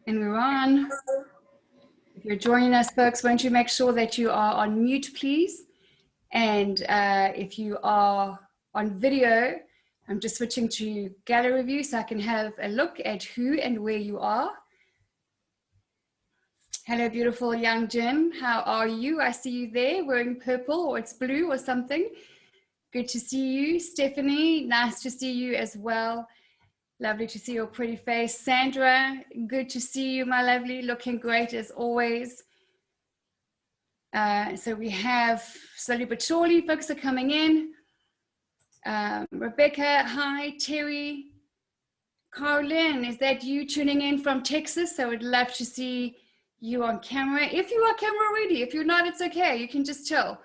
And we're on. If you're joining us, folks, won't you make sure that you are on mute, please? And if you are on video, I'm just switching to gallery view so I can have a look at who and where you are. Hello, beautiful young Jin. How are you? I see you there wearing purple, or it's blue or something. Good to see you. Stephanie, nice to see you as well. Lovely to see your pretty face. Sandra, good to see you, my lovely. Looking great as always. So we have slowly but surely, folks are coming in. Rebecca, hi. Terry, Carlin, is that you tuning in from Texas? I would love to see you on camera. If you are camera ready, if you're not, it's okay. You can just chill.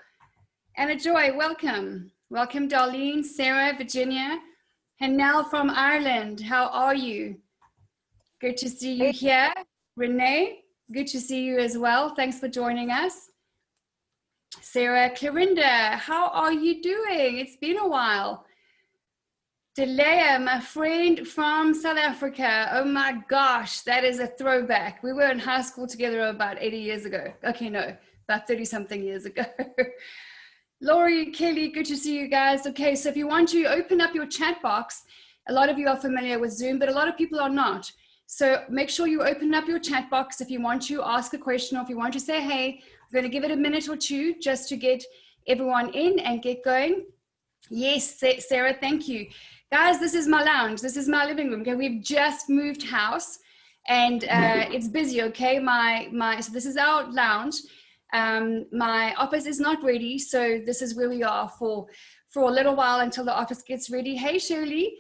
Anna Joy, welcome. Welcome, Darlene, Sarah, Virginia. Hanel from Ireland, how are you? Good to see you here. Renee, good to see you as well. Thanks for joining us. Sarah, Clarinda, how are you doing? It's been a while. Delea, my friend from South Africa. Oh my gosh, that is a throwback. We were in high school together about 80 years ago. Okay, no, about 30 something years ago. Laurie, Kelly, good to see you guys. Okay, so if you want to open up your chat box, a lot of you are familiar with Zoom, but a lot of people are not. So make sure you open up your chat box if you want to ask a question or if you want to say, hey, we're going to give it a minute or two just to get everyone in and get going. Yes, Sarah, thank you. Guys, this is my lounge. This is my living room. Okay, we've just moved house and it's busy, okay? So this is our lounge. My office is not ready, so this is where we are for a little while until the office gets ready. Hey, Shirley,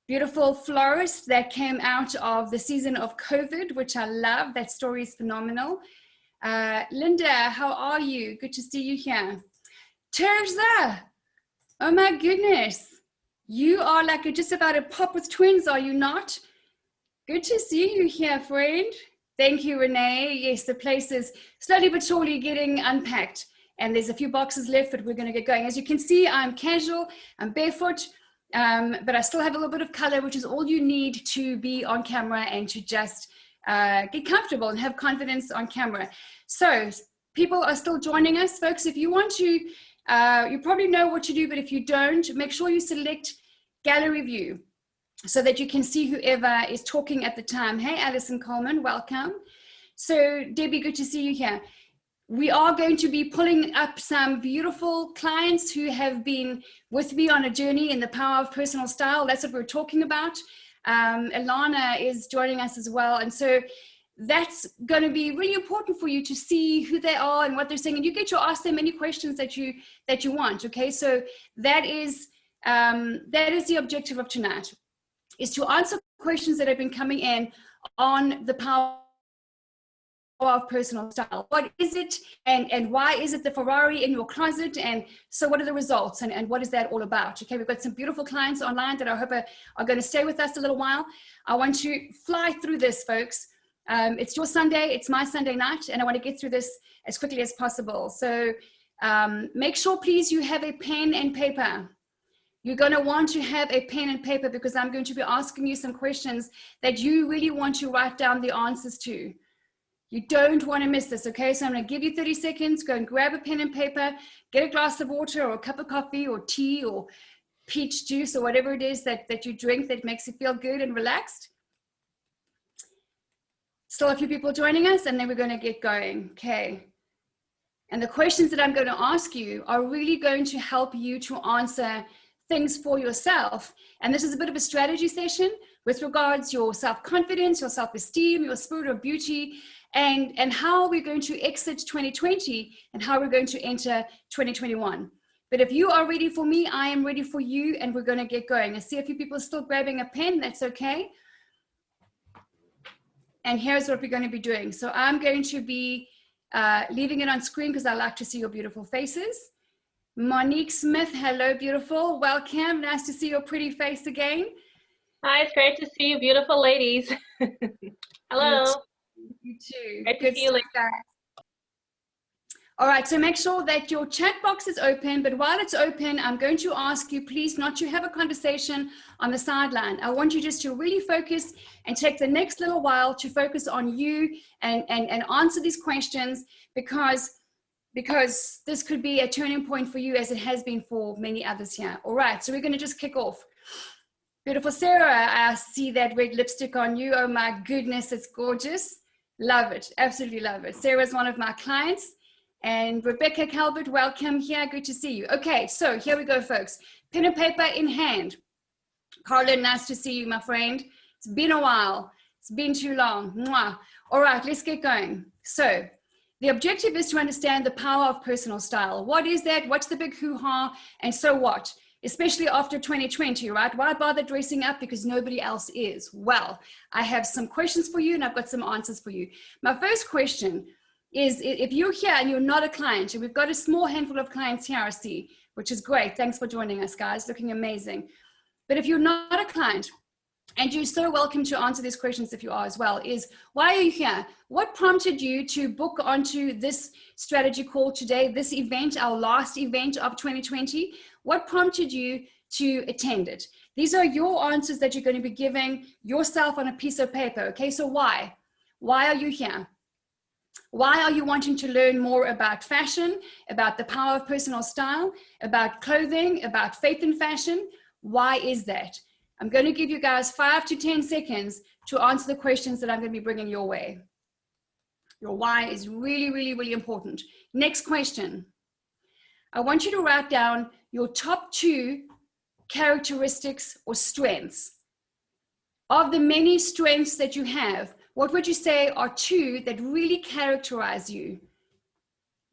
beautiful florist that came out of the season of COVID, which I love. That story is phenomenal. Linda, how are you? Good to see you here. Terza, oh my goodness. You are like just about a pop with twins, are you not? Good to see you here, friend. Thank you, Renee. Yes, the place is slowly but surely getting unpacked. And there's a few boxes left, but we're going to get going. As you can see, I'm casual, I'm barefoot, but I still have a little bit of color, which is all you need to be on camera and to just get comfortable and have confidence on camera. So people are still joining us. Folks, if you want to, you probably know what to do, but if you don't, make sure you select gallery view so that you can see whoever is talking at the time. Hey, Alison Coleman, welcome. So Debbie, good to see you here. We are going to be pulling up some beautiful clients who have been with me on a journey in the power of personal style. That's what we're talking about. Ilana is joining us as well. And so that's going to be really important for you to see who they are and what they're saying. And you get to ask them any questions that you want. Okay, so that is the objective of tonight, is to answer questions that have been coming in on the power of personal style. What is it, and why is it the Ferrari in your closet? And so what are the results, and what is that all about? Okay, we've got some beautiful clients online that I hope are going to stay with us a little while. I want to fly through this, folks. It's your Sunday, it's my Sunday night, and I want to get through this as quickly as possible. So make sure, please, you have a pen and paper. You're going to want to have a pen and paper because I'm going to be asking you some questions that you really want to write down the answers to. You don't want to miss this, okay? So I'm going to give you 30 seconds. Go and grab a pen and paper, get a glass of water or a cup of coffee or tea or peach juice or whatever it is that you drink that makes you feel good and relaxed. Still a few people joining us, and then we're going to get going, okay? And the questions that I'm going to ask you are really going to help you to answer things for yourself. And this is a bit of a strategy session with regards your self-confidence, your self-esteem, your spirit of beauty, and how we're going to exit 2020 and how we're going to enter 2021. But if you are ready for me, I am ready for you, and we're going to get going. I see a few people are still grabbing a pen. That's okay. And here's what we're going to be doing. So I'm going to be leaving it on screen because I like to see your beautiful faces. Monique Smith, hello, beautiful. Welcome. Nice to see your pretty face again. Hi, it's great to see you, beautiful ladies. Hello. You too. Great to see you, ladies. All right, so make sure that your chat box is open, but while it's open, I'm going to ask you please not to have a conversation on the sideline. I want you just to really focus and take the next little while to focus on you and answer these questions because this could be a turning point for you as it has been for many others here. All right, so we're going to just kick off. Beautiful Sarah, I see that red lipstick on you. Oh my goodness, it's gorgeous. Love it, absolutely love it. Sarah's one of my clients. And Rebecca Calvert, welcome here. Good to see you. Okay, so here we go, folks. Pen and paper in hand. Carla, nice to see you, my friend. It's been a while. It's been too long. Mwah. All right, let's get going. So the objective is to understand the power of personal style. What is that? What's the big hoo-ha? And so what? Especially after 2020, right? Why bother dressing up? Because nobody else is. Well, I have some questions for you and I've got some answers for you. My first question is, if you're here and you're not a client, and we've got a small handful of clients here, I see, which is great. Thanks for joining us, guys. Looking amazing. But if you're not a client, and you're so welcome to answer these questions if you are as well, is why are you here? What prompted you to book onto this strategy call today, this event, our last event of 2020? What prompted you to attend it? These are your answers that you're going to be giving yourself on a piece of paper. Okay, so why? Why are you here? Why are you wanting to learn more about fashion, about the power of personal style, about clothing, about faith in fashion? Why is that? I'm going to give you guys 5 to 10 seconds to answer the questions that I'm going to be bringing your way. Your why is really, really, really important. Next question. I want you to write down your top 2 characteristics or strengths. Of the many strengths that you have, what would you say are 2 that really characterize you?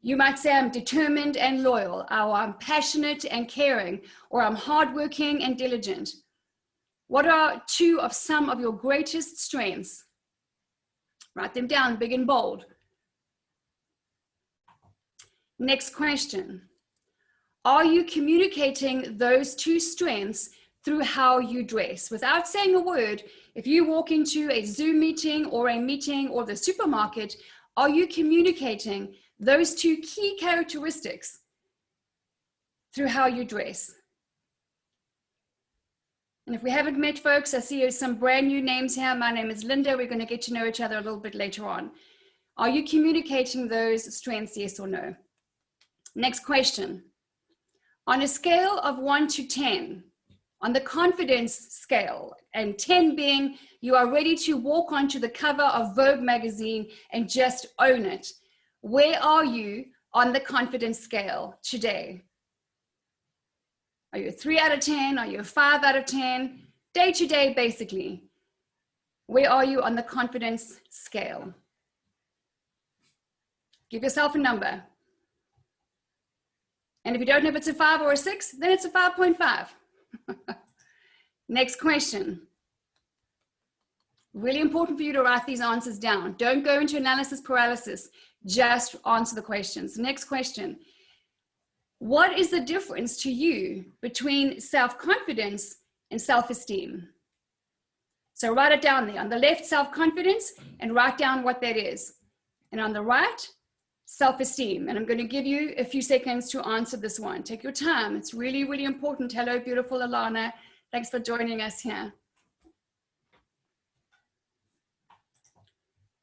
You might say, I'm determined and loyal, or I'm passionate and caring, or I'm hardworking and diligent. What are 2 of some of your greatest strengths? Write them down, big and bold. Next question. Are you communicating those 2 strengths through how you dress? Without saying a word, if you walk into a Zoom meeting or the supermarket, are you communicating those 2 key characteristics through how you dress? And if we haven't met, folks, I see some brand new names here. My name is Linda. We're going to get to know each other a little bit later on. Are you communicating those strengths, yes or no? Next question. On a scale of 1 to 10, on the confidence scale, and 10 being you are ready to walk onto the cover of Vogue magazine and just own it, where are you on the confidence scale today? Are you a 3 out of 10? Are you a 5 out of 10? Day to day, basically. Where are you on the confidence scale? Give yourself a number. And if you don't know if it's a 5 or a 6, then it's a 5.5. Next question. Really important for you to write these answers down. Don't go into analysis paralysis. Just answer the questions. Next question. What is the difference to you between self-confidence and self-esteem? So write it down there. On the left, self-confidence, and write down what that is. And on the right, self-esteem. And I'm going to give you a few seconds to answer this one. Take your time. It's really, really important. Hello, beautiful Alana. Thanks for joining us here.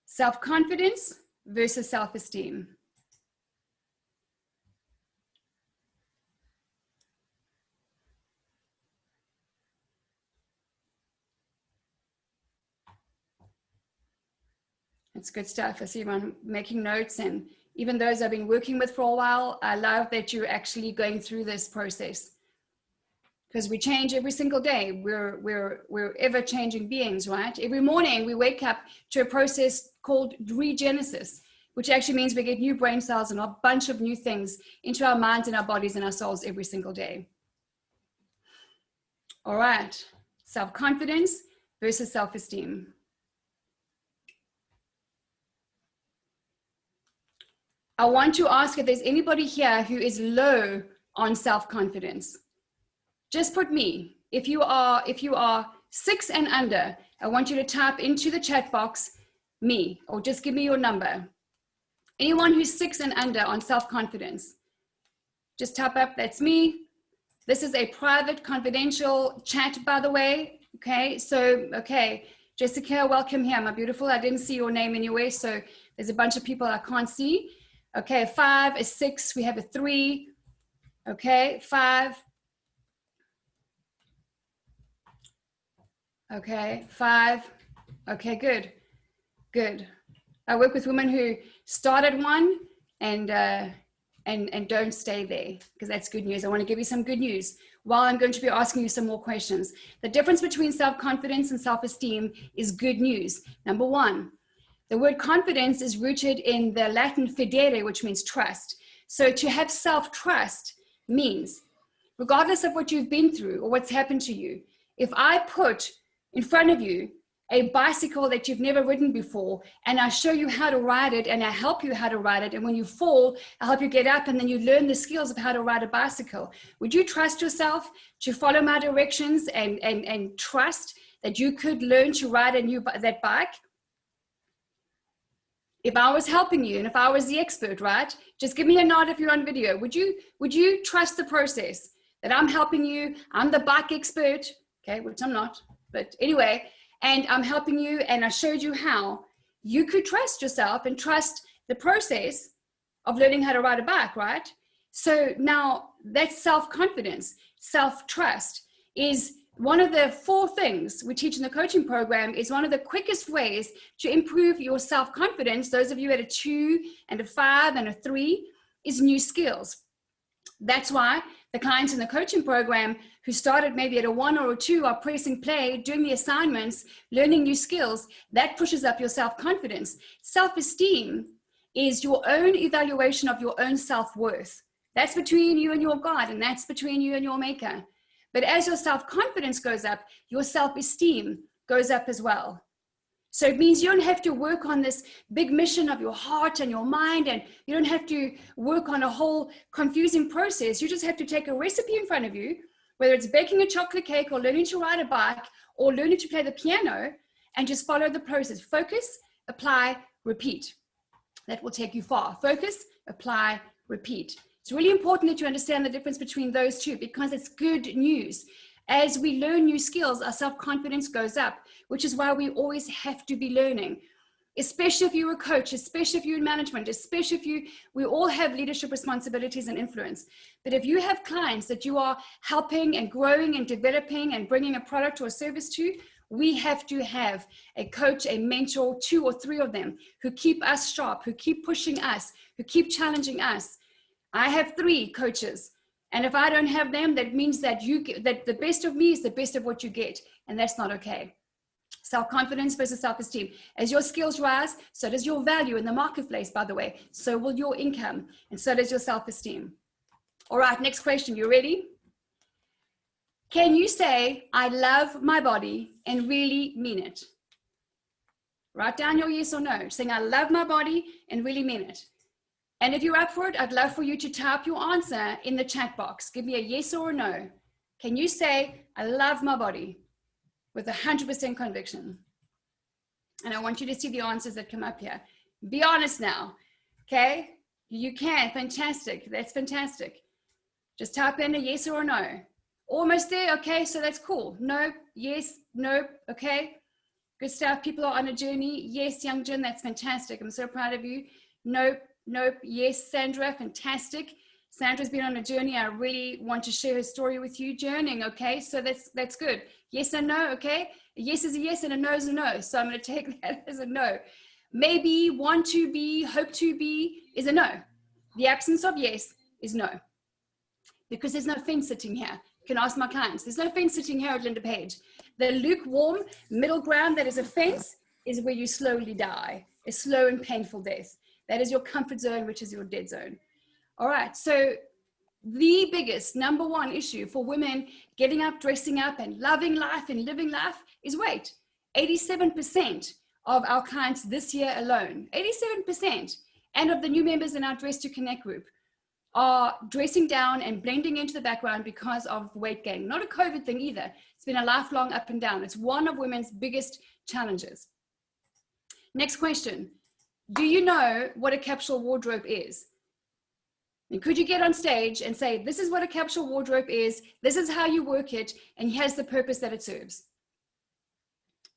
Self-confidence versus self-esteem. It's good stuff. I see everyone making notes, and even those I've been working with for a while, I love that you're actually going through this process, because we change every single day. We're ever-changing beings, right? Every morning we wake up to a process called regenesis, which actually means we get new brain cells and a bunch of new things into our minds and our bodies and our souls every single day. All right, self-confidence versus self-esteem. I want to ask if there's anybody here who is low on self-confidence. Just put me. If you are 6 and under, I want you to type into the chat box me, or just give me your number. Anyone who's 6 and under on self-confidence, just type up, that's me. This is a private, confidential chat, by the way. Okay, so, okay, Jessica, welcome here, my beautiful. I didn't see your name anywhere, so there's a bunch of people I can't see. Okay, a 5, a 6, we have a 3. Okay, 5. Okay, 5. Okay, good, good. I work with women who start at 1 and don't stay there, because that's good news. I want to give you some good news while I'm going to be asking you some more questions. The difference between self-confidence and self-esteem is good news. Number 1, the word confidence is rooted in the Latin fidere, which means trust. So to have self-trust means, regardless of what you've been through or what's happened to you, if I put in front of you a bicycle that you've never ridden before, and I show you how to ride it, and I help you how to ride it, and when you fall, I'll help you get up, and then you learn the skills of how to ride a bicycle. Would you trust yourself to follow my directions and trust that you could learn to ride that bike? If I was helping you and if I was the expert, right? Just give me a nod if you're on video. Would you trust the process that I'm helping you? I'm the bike expert, okay, which I'm not, but anyway, and I'm helping you and I showed you how. You could trust yourself and trust the process of learning how to ride a bike, right? So now that's self-confidence. Self-trust is one of the 4 things we teach in the coaching program, is one of the quickest ways to improve your self-confidence. Those of you at a 2 and a 5 and a 3 is new skills. That's why the clients in the coaching program who started maybe at a 1 or a 2 are pressing play, doing the assignments, learning new skills. That pushes up your self-confidence. Self-esteem is your own evaluation of your own self-worth. That's between you and your God, and that's between you and your maker. But as your self-confidence goes up, your self-esteem goes up as well. So it means you don't have to work on this big mission of your heart and your mind, and you don't have to work on a whole confusing process. You just have to take a recipe in front of you, whether it's baking a chocolate cake or learning to ride a bike or learning to play the piano, and just follow the process. Focus, apply, repeat. That will take you far. Focus, apply, repeat. It's really important that you understand the difference between those two, because it's good news. As we learn new skills, our self-confidence goes up, which is why we always have to be learning, especially if you're a coach, especially if you're in management, especially if we all have leadership responsibilities and influence. But if you have clients that you are helping and growing and developing and bringing a product or a service to, we have to have a coach, a mentor, 2 or 3 of them who keep us sharp, who keep pushing us, who keep challenging us. I have 3 coaches. And if I don't have them, that means that that the best of me is the best of what you get. And that's not okay. Self-confidence versus self-esteem. As your skills rise, so does your value in the marketplace, by the way. So will your income, and so does your self-esteem. All right, next question. You ready? Can you say, I love my body, and really mean it? Write down your yes or no, saying, I love my body, and really mean it. And if you're up for it, I'd love for you to type your answer in the chat box. Give me a yes or a no. Can you say, I love my body with 100% conviction? And I want you to see the answers that come up here. Be honest now, okay? You can, fantastic, that's fantastic. Just type in a yes or a no. Almost there, okay, so that's cool. No, yes, no, okay. Good stuff, people are on a journey. Yes, Young Jin, that's fantastic. I'm so proud of you. Nope. Nope. Yes, Sandra, fantastic. Sandra's been on a journey. I really want to share her story with you. Journeying, okay? So that's good. Yes and no, okay? A yes is a yes and a no is a no. So I'm going to take that as a no. Maybe, want to be, hope to be is a no. The absence of yes is no. Because there's no fence sitting here. You can ask my clients. There's no fence sitting here at Linda Page. The lukewarm middle ground that is a fence is where you slowly die. A slow and painful death. That is your comfort zone, which is your dead zone. All right, so the biggest number 1 issue for women getting up, dressing up, and loving life and living life is weight. 87% of our clients this year alone, 87%, and of the new members in our Dress to Connect group are dressing down and blending into the background because of weight gain. Not a COVID thing either. It's been a lifelong up and down. It's one of women's biggest challenges. Next question. Do you know what a capsule wardrobe is? And could you get on stage and say, this is what a capsule wardrobe is, this is how you work it, and here's the purpose that it serves?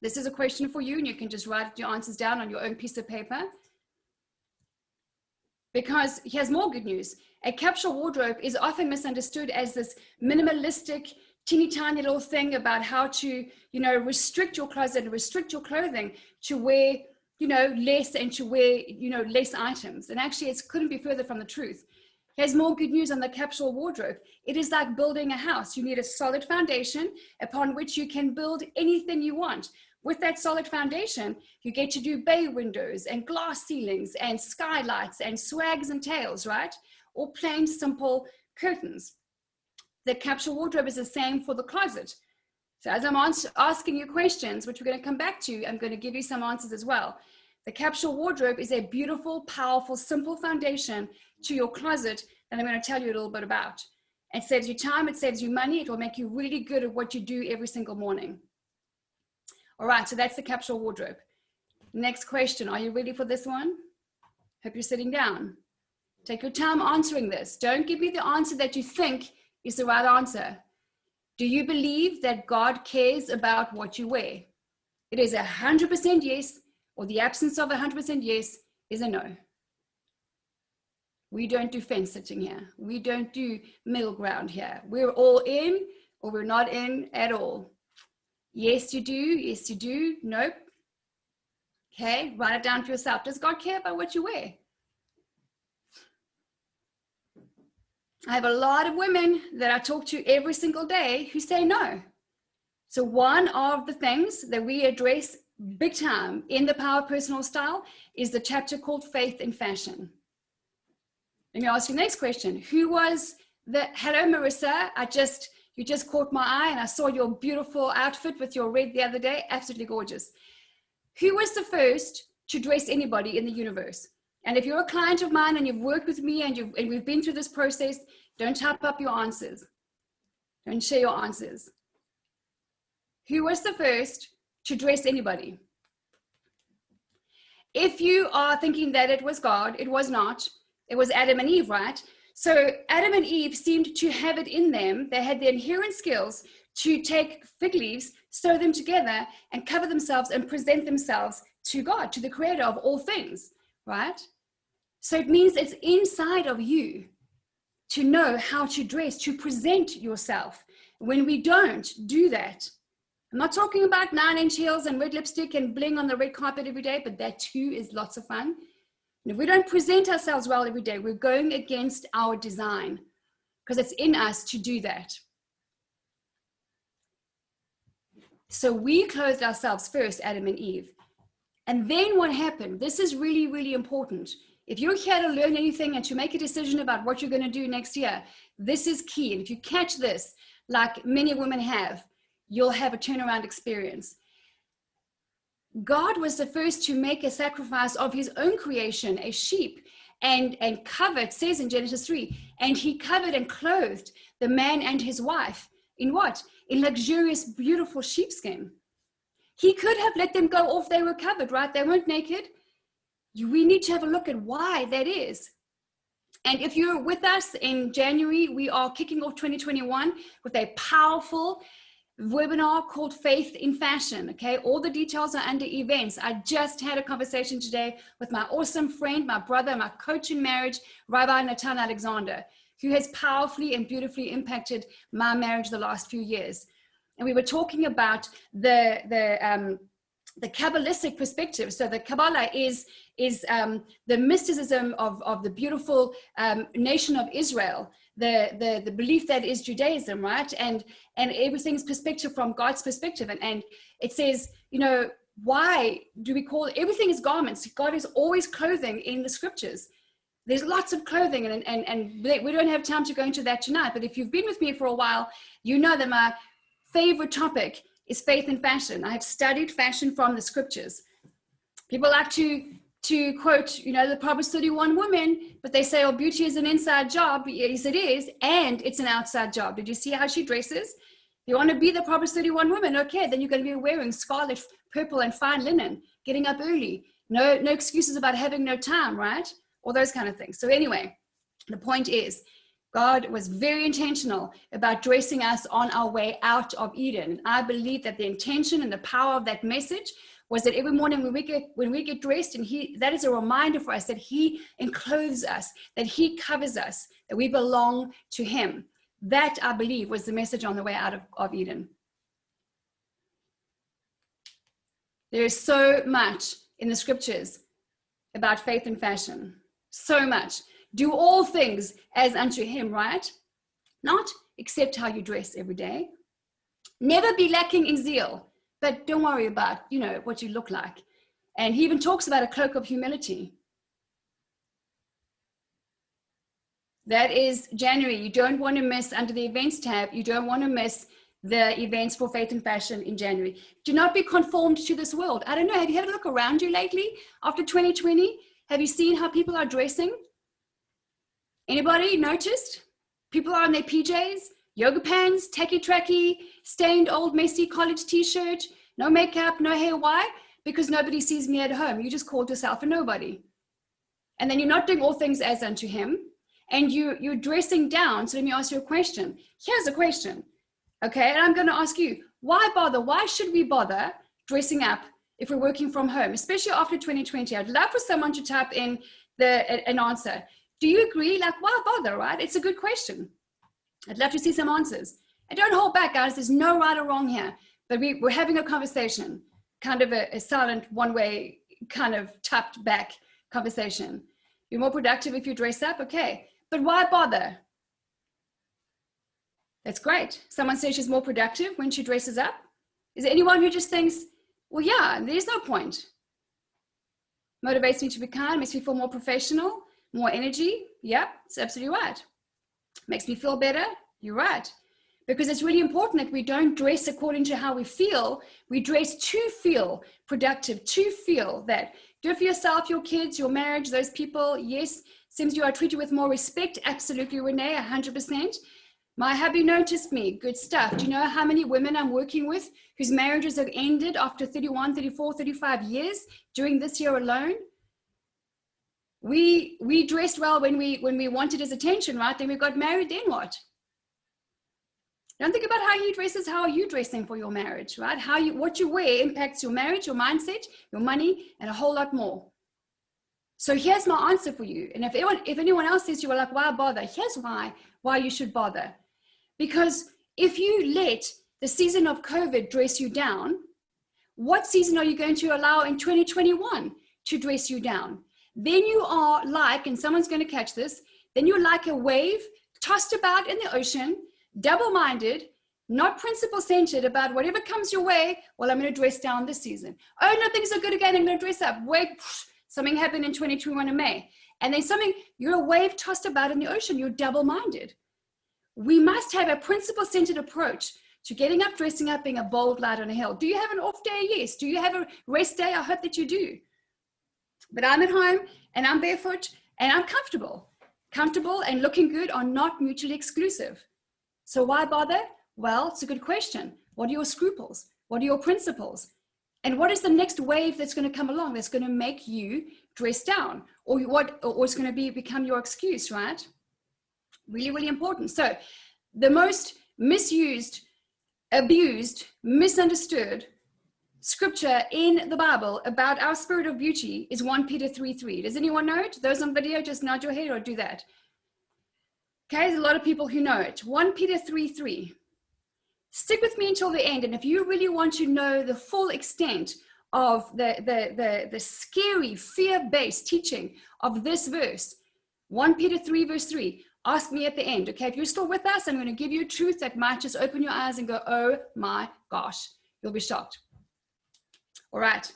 This is a question for you, and you can just write your answers down on your own piece of paper. Because here's more good news. A capsule wardrobe is often misunderstood as this minimalistic, teeny tiny little thing about how to, restrict your closet and restrict your clothing to wear, less, and to wear, less items. And actually, it couldn't be further from the truth. Here's more good news on the capsule wardrobe. It is like building a house. You need a solid foundation upon which you can build anything you want. With that solid foundation, you get to do bay windows and glass ceilings and skylights and swags and tails, right? Or plain, simple curtains. The capsule wardrobe is the same for the closet. So as I'm asking you questions, which we're going to come back to, I'm going to give you some answers as well. The capsule wardrobe is a beautiful, powerful, simple foundation to your closet that I'm going to tell you a little bit about. It saves you time, it saves you money, it will make you really good at what you do every single morning. All right, so that's the capsule wardrobe. Next question, are you ready for this one? Hope you're sitting down. Take your time answering this. Don't give me the answer that you think is the right answer. Do you believe that God cares about what you wear? It is 100% yes, or the absence of 100% yes is a no. We don't do fence sitting here. We don't do middle ground here. We're all in, or we're not in at all. Yes, you do. Yes, you do. Nope. Okay, write it down for yourself. Does God care about what you wear? I have a lot of women that I talk to every single day who say no. So one of the things that we address big time in the Power of Personal Style is the chapter called Faith in Fashion. Let me ask you the next question. Who was hello Marissa, you just caught my eye and I saw your beautiful outfit with your red the other day, absolutely gorgeous. Who was the first to dress anybody in the universe? And if you're a client of mine and you've worked with me and we've been through this process, don't type up your answers. Don't share your answers. Who was the first to dress anybody? If you are thinking that it was God, it was not. It was Adam and Eve, right? So Adam and Eve seemed to have it in them. They had the inherent skills to take fig leaves, sew them together, and cover themselves and present themselves to God, to the creator of all things, right? So it means it's inside of you to know how to dress, to present yourself. When we don't do that, I'm not talking about 9-inch heels and red lipstick and bling on the red carpet every day, but that too is lots of fun. And if we don't present ourselves well every day, we're going against our design because it's in us to do that. So we clothed ourselves first, Adam and Eve. And then what happened? This is really, really important. If you're here to learn anything and to make a decision about what you're going to do next year, this is key. And if you catch this, like many women have, you'll have a turnaround experience. God was the first to make a sacrifice of his own creation, a sheep, and covered, it says in Genesis 3, and he covered and clothed the man and his wife in what? In luxurious, beautiful sheepskin. He could have let them go off, they were covered, right? They weren't naked. We need to have a look at why that is. And if you're with us in January, we are kicking off 2021 with a powerful webinar called Faith in Fashion. Okay, all the details are under events. I just had a conversation today with my awesome friend, my brother, my coach in marriage, Rabbi Natan Alexander, who has powerfully and beautifully impacted my marriage the last few years. And we were talking about the Kabbalistic perspective. So the Kabbalah is the mysticism of the beautiful nation of Israel, the belief that is Judaism, right? And everything's perspective from God's perspective. And it says, why do we call everything is garments? God is always clothing in the scriptures. There's lots of clothing, and we don't have time to go into that tonight. But if you've been with me for a while, you know that my favorite topic is faith in fashion. I have studied fashion from the scriptures. People like to quote, the Proverbs 31 woman, but they say, oh, beauty is an inside job. Yes, it is. And it's an outside job. Did you see how she dresses? You want to be the Proverbs 31 woman? Okay, then you're going to be wearing scarlet, purple, and fine linen, getting up early, No excuses about having no time, right? All those kind of things. So anyway, the point is, God was very intentional about dressing us on our way out of Eden. I believe that the intention and the power of that message was that every morning when we get dressed, and that is a reminder for us that he enclothes us, that he covers us, that we belong to him. That, I believe, was the message on the way out of Eden. There is so much in the scriptures about faith and fashion. So much. Do all things as unto him, right? Not accept how you dress every day. Never be lacking in zeal, but don't worry about, what you look like. And he even talks about a cloak of humility. That is January. You don't want to miss, under the events tab, you don't want to miss the events for faith and fashion in January. Do not be conformed to this world. I don't know, have you had a look around you lately after 2020? Have you seen how people are dressing? Anybody noticed? People are in their PJs, yoga pants, tacky-tracky, stained old messy college t-shirt, no makeup, no hair. Why? Because nobody sees me at home. You just called yourself a nobody. And then you're not doing all things as unto him. And you're dressing down. So let me ask you a question. Here's a question. Okay, and I'm going to ask you, why bother? Why should we bother dressing up if we're working from home, especially after 2020? I'd love for someone to type in an answer. Do you agree? Like, why bother, right? It's a good question. I'd love to see some answers. And don't hold back, guys. There's no right or wrong here. But we're having a conversation, kind of a silent, one-way, kind of tapped back conversation. You're more productive if you dress up? Okay. But why bother? That's great. Someone says she's more productive when she dresses up. Is there anyone who just thinks, well, yeah, there's no point? Motivates me to be kind, makes me feel more professional, more energy. Yeah, it's absolutely right. Makes me feel better. You're right. Because it's really important that we don't dress according to how we feel. We dress to feel productive, to feel that. Do it for yourself, your kids, your marriage, those people. Yes, seems you are treated with more respect. Absolutely, Renee, 100%. Have you noticed me? Good stuff. Do you know how many women I'm working with whose marriages have ended after 31, 34, 35 years during this year alone? We dressed well when we wanted his attention, right? Then we got married, then what? Don't think about how he dresses. How are you dressing for your marriage, right? What you wear impacts your marriage, your mindset, your money, and a whole lot more. So here's my answer for you. And if anyone else says you are like, why bother? Here's why you should bother. Because if you let the season of COVID dress you down, what season are you going to allow in 2021 to dress you down? Then you are like, and someone's going to catch this, then you're like a wave tossed about in the ocean, double-minded, not principle-centered about whatever comes your way. Well, I'm going to dress down this season. Oh, no, things are good again. I'm going to dress up. Wait, something happened in 2021 in May. And then you're a wave tossed about in the ocean. You're double-minded. We must have a principle-centered approach to getting up, dressing up, being a bold light on a hill. Do you have an off day? Yes. Do you have a rest day? I hope that you do. But I'm at home and I'm barefoot and I'm comfortable. Comfortable and looking good are not mutually exclusive. So why bother? Well, it's a good question. What are your scruples? What are your principles? And what is the next wave that's going to come along that's going to make you dress down? Or it's going to become your excuse, right? Really, really important. So the most misused, abused, misunderstood scripture in the Bible about our spirit of beauty is 1 Peter 3:3. Does anyone know it? Those on video, just nod your head or do that. Okay, there's a lot of people who know it. 1 Peter 3:3. Stick with me until the end. And if you really want to know the full extent of the scary, fear-based teaching of this verse, 1 Peter 3 verse 3, ask me at the end. Okay, if you're still with us, I'm going to give you a truth that might just open your eyes and go, oh my gosh, you'll be shocked. All right,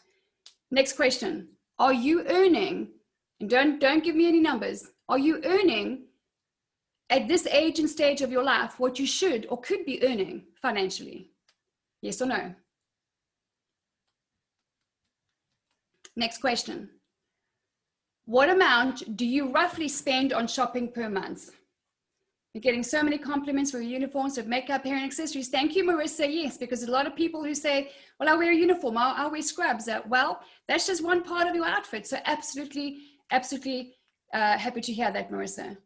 next question. Are you earning, and don't give me any numbers, are you earning at this age and stage of your life what you should or could be earning financially? Yes or no? Next question. What amount do you roughly spend on shopping per month? You're getting so many compliments for your uniforms of makeup, hair, and accessories. Thank you, Marissa. Yes, because a lot of people who say, well, I wear a uniform, I'll wear scrubs. Well, that's just one part of your outfit. So absolutely, absolutely happy to hear that, Marissa.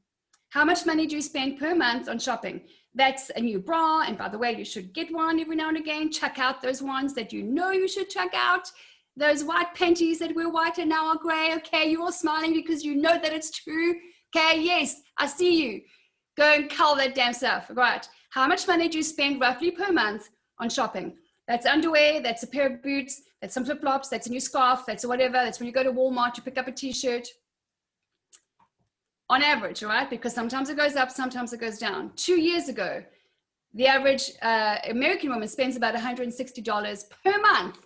How much money do you spend per month on shopping? That's a new bra. And by the way, you should get one every now and again. Check out those ones that you know you should check out. Those white panties that were white and now are gray. Okay, you're all smiling because you know that it's true. Okay, yes, I see you. Go and cull that damn stuff. Right. How much money do you spend roughly per month on shopping? That's underwear, that's a pair of boots, that's some flip-flops, that's a new scarf, that's whatever. That's when you go to Walmart, you pick up a t-shirt. On average, right? Because sometimes it goes up, sometimes it goes down. 2 years ago, the average American woman spends about $160 per month,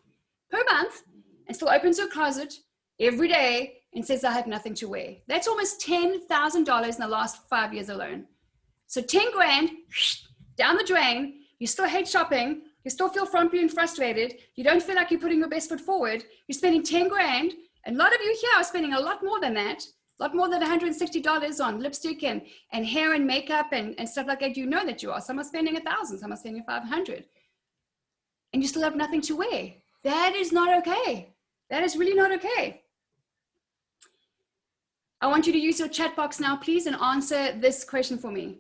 and still opens her closet every day and says, I have nothing to wear. That's almost $10,000 in the last 5 years alone. So 10 grand down the drain. You still hate shopping. You still feel frumpy and frustrated. You don't feel like you're putting your best foot forward. You're spending 10 grand. And a lot of you here are spending a lot more than that, a lot more than $160 on lipstick and hair and makeup and stuff like that. You know that you are. Some are spending $1,000, some are spending $500. And you still have nothing to wear. That is not okay. That is really not okay. I want you to use your chat box now, please, and answer this question for me.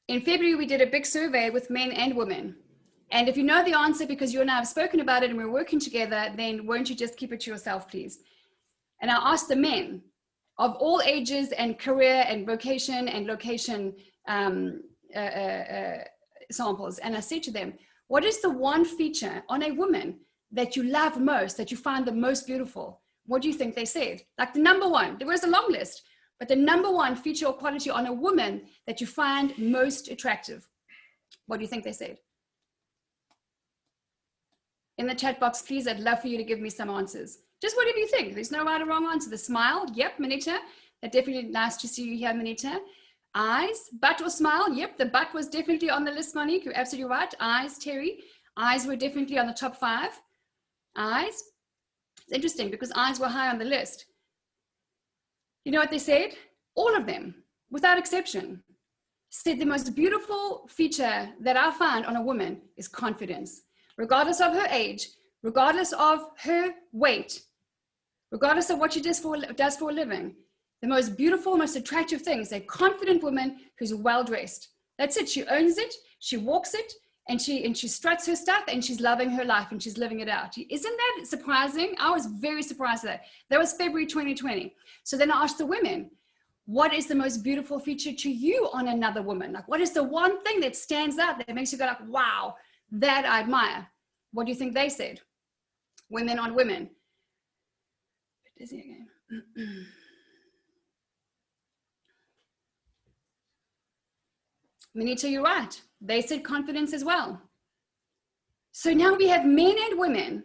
In February, we did a big survey with men and women. And if you know the answer because you and I have spoken about it and we're working together, then won't you just keep it to yourself, please? And I asked the men of all ages and career and vocation and location samples. And I said to them, what is the one feature on a woman that you love most, that you find the most beautiful? What do you think they said? Like the number one, there was a long list, but the number one feature or quality on a woman that you find most attractive. What do you think they said? In the chat box, please, I'd love for you to give me some answers. Just whatever you think. There's no right or wrong answer. The smile, yep, Manita. That definitely nice to see you here, Manita. Eyes, butt or smile, yep, the butt was definitely on the list, Monique. You're absolutely right. Eyes, Terry. Eyes were definitely on the top 5. Eyes. It's interesting because eyes were high on the list. You know what they said? All of them, without exception, said the most beautiful feature that I find on a woman is confidence. Regardless of her age, regardless of her weight, regardless of what she does for a living, the most beautiful, most attractive thing is a confident woman who's well-dressed. That's it. She owns it. She walks it. And she struts her stuff and she's loving her life and she's living it out. Isn't that surprising? I was very surprised at that. That was February 2020. So then I asked the women, what is the most beautiful feature to you on another woman? Like, what is the one thing that stands out that makes you go like, wow, that I admire? What do you think they said? Women on women. Busy again. Manita, you're right. They said confidence as well. So now we have men and women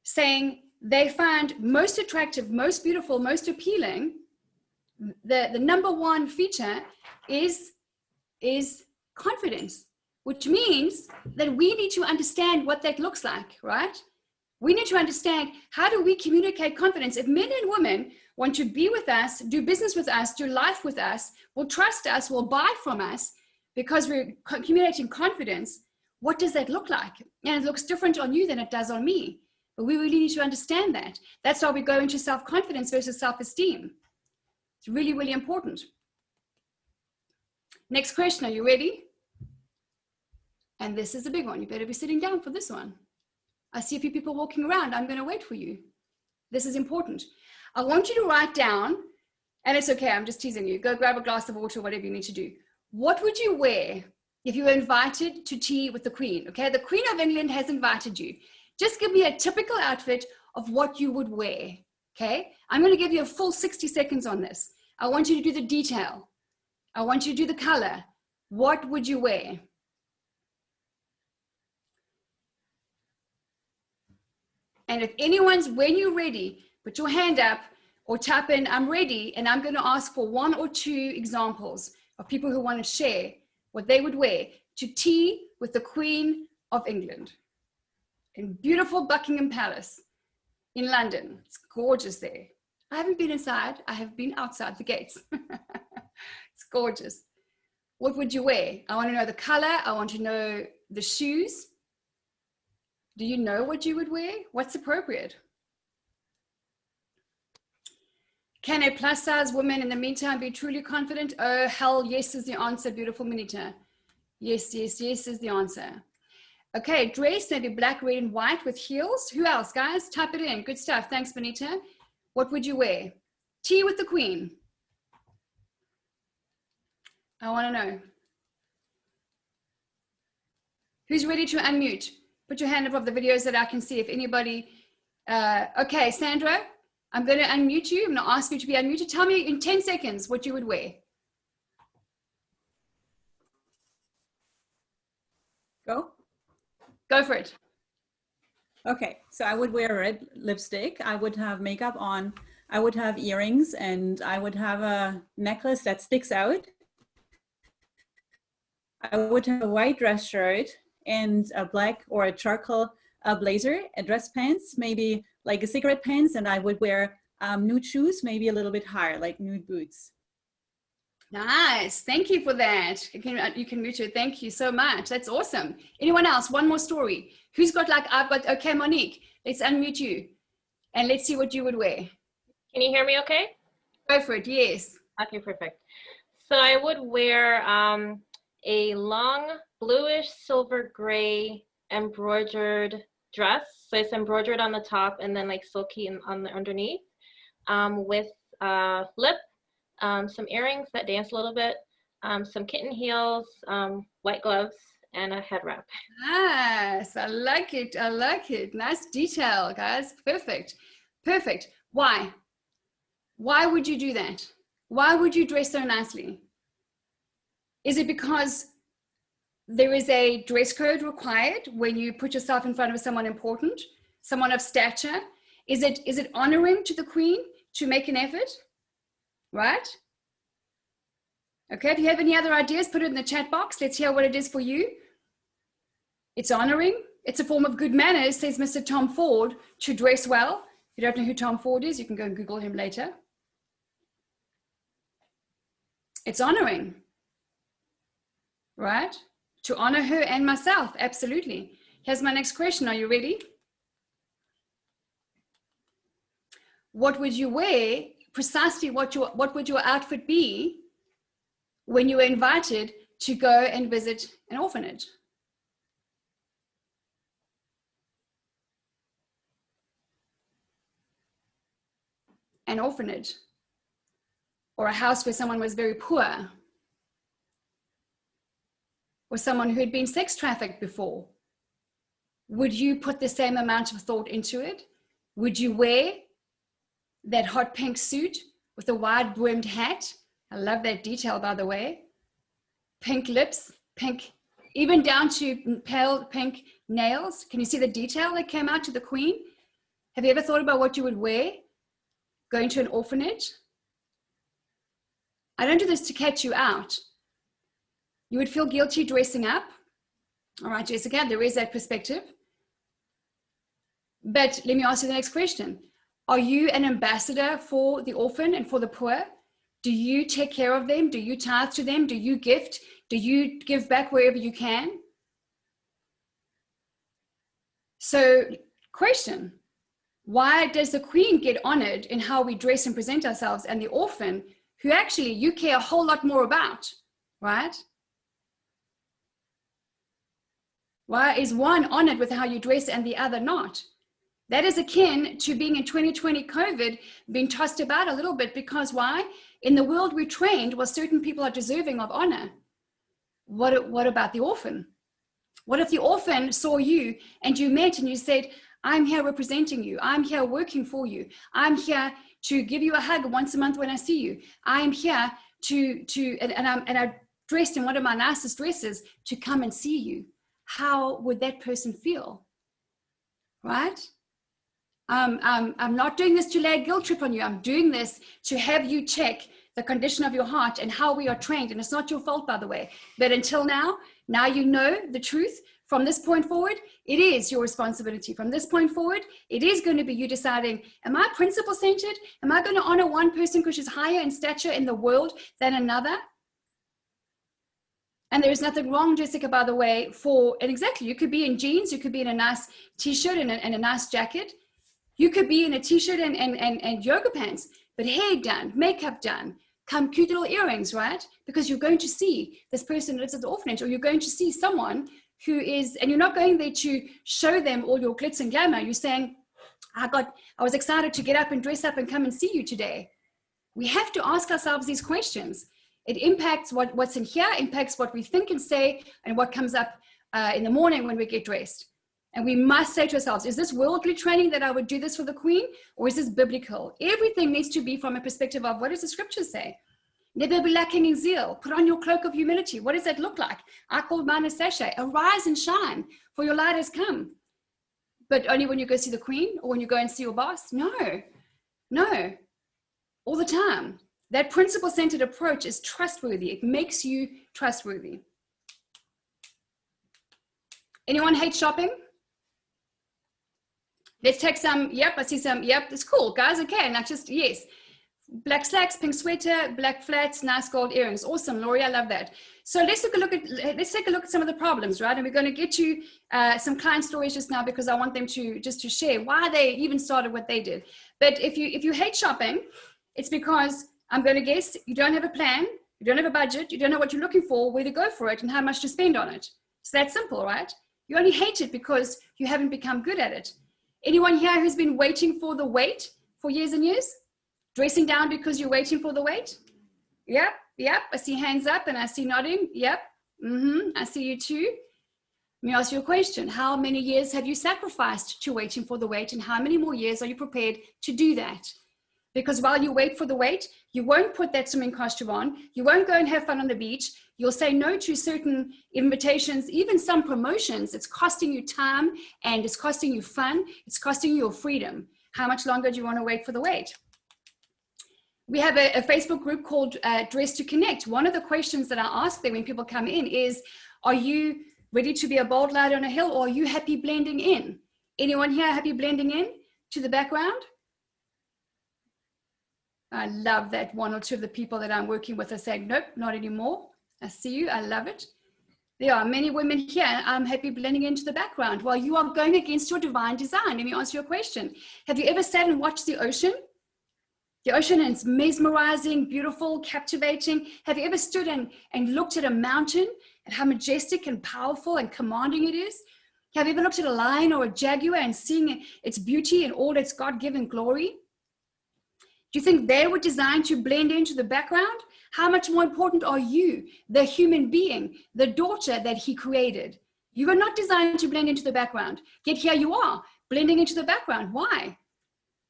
saying they find most attractive, most beautiful, most appealing. The number one feature is confidence, which means that we need to understand what that looks like, right? We need to understand, how do we communicate confidence? If men and women want to be with us, do business with us, do life with us, will trust us, will buy from us, because we're communicating confidence, what does that look like? And it looks different on you than it does on me. But we really need to understand that. That's why we go into self-confidence versus self-esteem. It's really, really important. Next question, are you ready? And this is a big one. You better be sitting down for this one. I see a few people walking around. I'm going to wait for you. This is important. I want you to write down, and it's okay, I'm just teasing you. Go grab a glass of water, whatever you need to do. What would you wear if you were invited to tea with the Queen? Okay, the Queen of England has invited you. Just give me a typical outfit of what you would wear. Okay, I'm going to give you a full 60 seconds on this. I want you to do the detail. I want you to do the color. What would you wear? And if anyone's, when you're ready, put your hand up or tap in, I'm ready, and I'm going to ask for 1 or 2 examples of people who want to share what they would wear to tea with the Queen of England in beautiful Buckingham Palace in London. It's gorgeous there. I haven't been inside. I have been outside the gates. It's gorgeous. What would you wear? I want to know the color. I want to know the shoes. Do you know what you would wear? What's appropriate? Can a plus size woman in the meantime be truly confident? Oh, hell yes is the answer, beautiful Manita. Yes, yes, yes is the answer. Okay, dress maybe black, red, and white with heels. Who else, guys? Type it in. Good stuff. Thanks, Benita. What would you wear? Tea with the Queen. I want to know. Who's ready to unmute? Put your hand above the videos that I can see if anybody. Okay, Sandra, I'm going to unmute you. I'm going to ask you to be unmuted. Tell me in 10 seconds what you would wear. Go. Go for it. Okay, so I would wear red lipstick. I would have makeup on. I would have earrings, and I would have a necklace that sticks out. I would have a white dress shirt and a black or a charcoal blazer, a dress pants, maybe like a cigarette pants, and I would wear nude shoes, maybe a little bit higher, like nude boots. Nice. Thank you for that. You can mute it. Thank you so much. That's awesome. Anyone else? One more story. Who's got like, I've got, okay, Monique, let's unmute you and let's see what you would wear. Can you hear me okay? Go for it. Yes. Okay, perfect. So I would wear a long bluish silver gray embroidered dress. So it's embroidered on the top and then like silky on the underneath, with lip, some earrings that dance a little bit, some kitten heels, white gloves, and a head wrap. Nice. I like it. I like it. Nice detail, guys. Perfect. Perfect. Why? Why would you do that? Why would you dress so nicely? Is it because there is a dress code required when you put yourself in front of someone important, someone of stature? Is it honoring to the Queen to make an effort? Right? Okay, if you have any other ideas, put it in the chat box. Let's hear what it is for you. It's honoring. It's a form of good manners, says Mr. Tom Ford, to dress well. If you don't know who Tom Ford is, you can go and Google him later. It's honoring, right? To honor her and myself, absolutely. Here's my next question. Are you ready? What would you wear? Precisely what would your outfit be when you were invited to go and visit an orphanage? An orphanage, or a house where someone was very poor, or someone who had been sex trafficked before. Would you put the same amount of thought into it? Would you wear that hot pink suit with a wide brimmed hat? I love that detail, by the way. Pink lips, pink, even down to pale pink nails. Can you see the detail that came out to the Queen? Have you ever thought about what you would wear going to an orphanage? I don't do this to catch you out. You would feel guilty dressing up. All right, Jessica, there is that perspective. But let me ask you the next question. Are you an ambassador for the orphan and for the poor? Do you take care of them? Do you tithe to them? Do you gift? Do you give back wherever you can? So, question. Why does the Queen get honored in how we dress and present ourselves, and the orphan, who actually you care a whole lot more about, right? Why is one honored with how you dress and the other not? That is akin to being in 2020 COVID, being tossed about a little bit, because why? In the world we trained, well, certain people are deserving of honor. What about the orphan? What if the orphan saw you and you met and you said, I'm here representing you. I'm here working for you. I'm here to give you a hug once a month when I see you. I'm here and I dressed in one of my nicest dresses to come and see you. How would that person feel? Right? I'm not doing this to lay a guilt trip on you. I'm doing this to have you check the condition of your heart and how we are trained. And it's not your fault, by the way. But until now you know the truth From this point forward, it is your responsibility. From this point forward, it is going to be you deciding, am I principle-centered? Am I going to honor one person because she's higher in stature in the world than another? And there is nothing wrong, Jessica, by the way, and exactly, you could be in jeans, you could be in a nice t-shirt and a nice jacket. You could be in a t-shirt and yoga pants, but hair done, makeup done, come cute little earrings, right? Because you're going to see this person that lives at the orphanage, or you're going to see someone who is, and you're not going there to show them all your glitz and glamour. You're saying, I was excited to get up and dress up and come and see you today. We have to ask ourselves these questions. It impacts what's in here, impacts what we think and say, and what comes up in the morning when we get dressed. And we must say to ourselves, is this worldly training that I would do this for the queen, or is this biblical? Everything needs to be from a perspective of, what does the scripture say? Never be lacking in zeal. Put on your cloak of humility. What does that look like? I call mine a sachet. Arise and shine, for your light has come. But only when you go see the queen, or when you go and see your boss? No, all the time. That principle-centered approach is trustworthy. It makes you trustworthy. Anyone hate shopping? Let's take some, yep, I see some, yep, it's cool, guys, okay, and yes. Black slacks, pink sweater, black flats, nice gold earrings. Awesome, Lori, I love that. So let's take a look at some of the problems, right? And we're going to get you some client stories just now, because I want them to share why they even started what they did. But if you hate shopping, it's because, I'm going to guess, you don't have a plan, you don't have a budget, you don't know what you're looking for, where to go for it, and how much to spend on it. It's that simple, right? You only hate it because you haven't become good at it. Anyone here who's been waiting for the wait for years and years? Dressing down because you're waiting for the wait? Yep. I see hands up and I see nodding. Yep. I see you too. Let me ask you a question. How many years have you sacrificed to waiting for the wait, and how many more years are you prepared to do that? Because while you wait for the wait, you won't put that swimming costume on. You won't go and have fun on the beach. You'll say no to certain invitations, even some promotions. It's costing you time, and it's costing you fun. It's costing you your freedom. How much longer do you want to wait for the wait? We have a Facebook group called Dress to Connect. One of the questions that I ask them when people come in is, are you ready to be a bold light on a hill, or are you happy blending in? Anyone here happy blending in to the background? I love that one or two of the people that I'm working with are saying, nope, not anymore. I see you. I love it. There are many women here. I'm happy blending into the background. Well, you are going against your divine design. Let me answer your question. Have you ever sat and watched the ocean? The ocean is mesmerizing, beautiful, captivating. Have you ever stood and looked at a mountain and how majestic and powerful and commanding it is? Have you ever looked at a lion or a jaguar and seen its beauty and all its God-given glory? Do you think they were designed to blend into the background? How much more important are you, the human being, the daughter that he created? You were not designed to blend into the background, yet here you are, blending into the background. Why?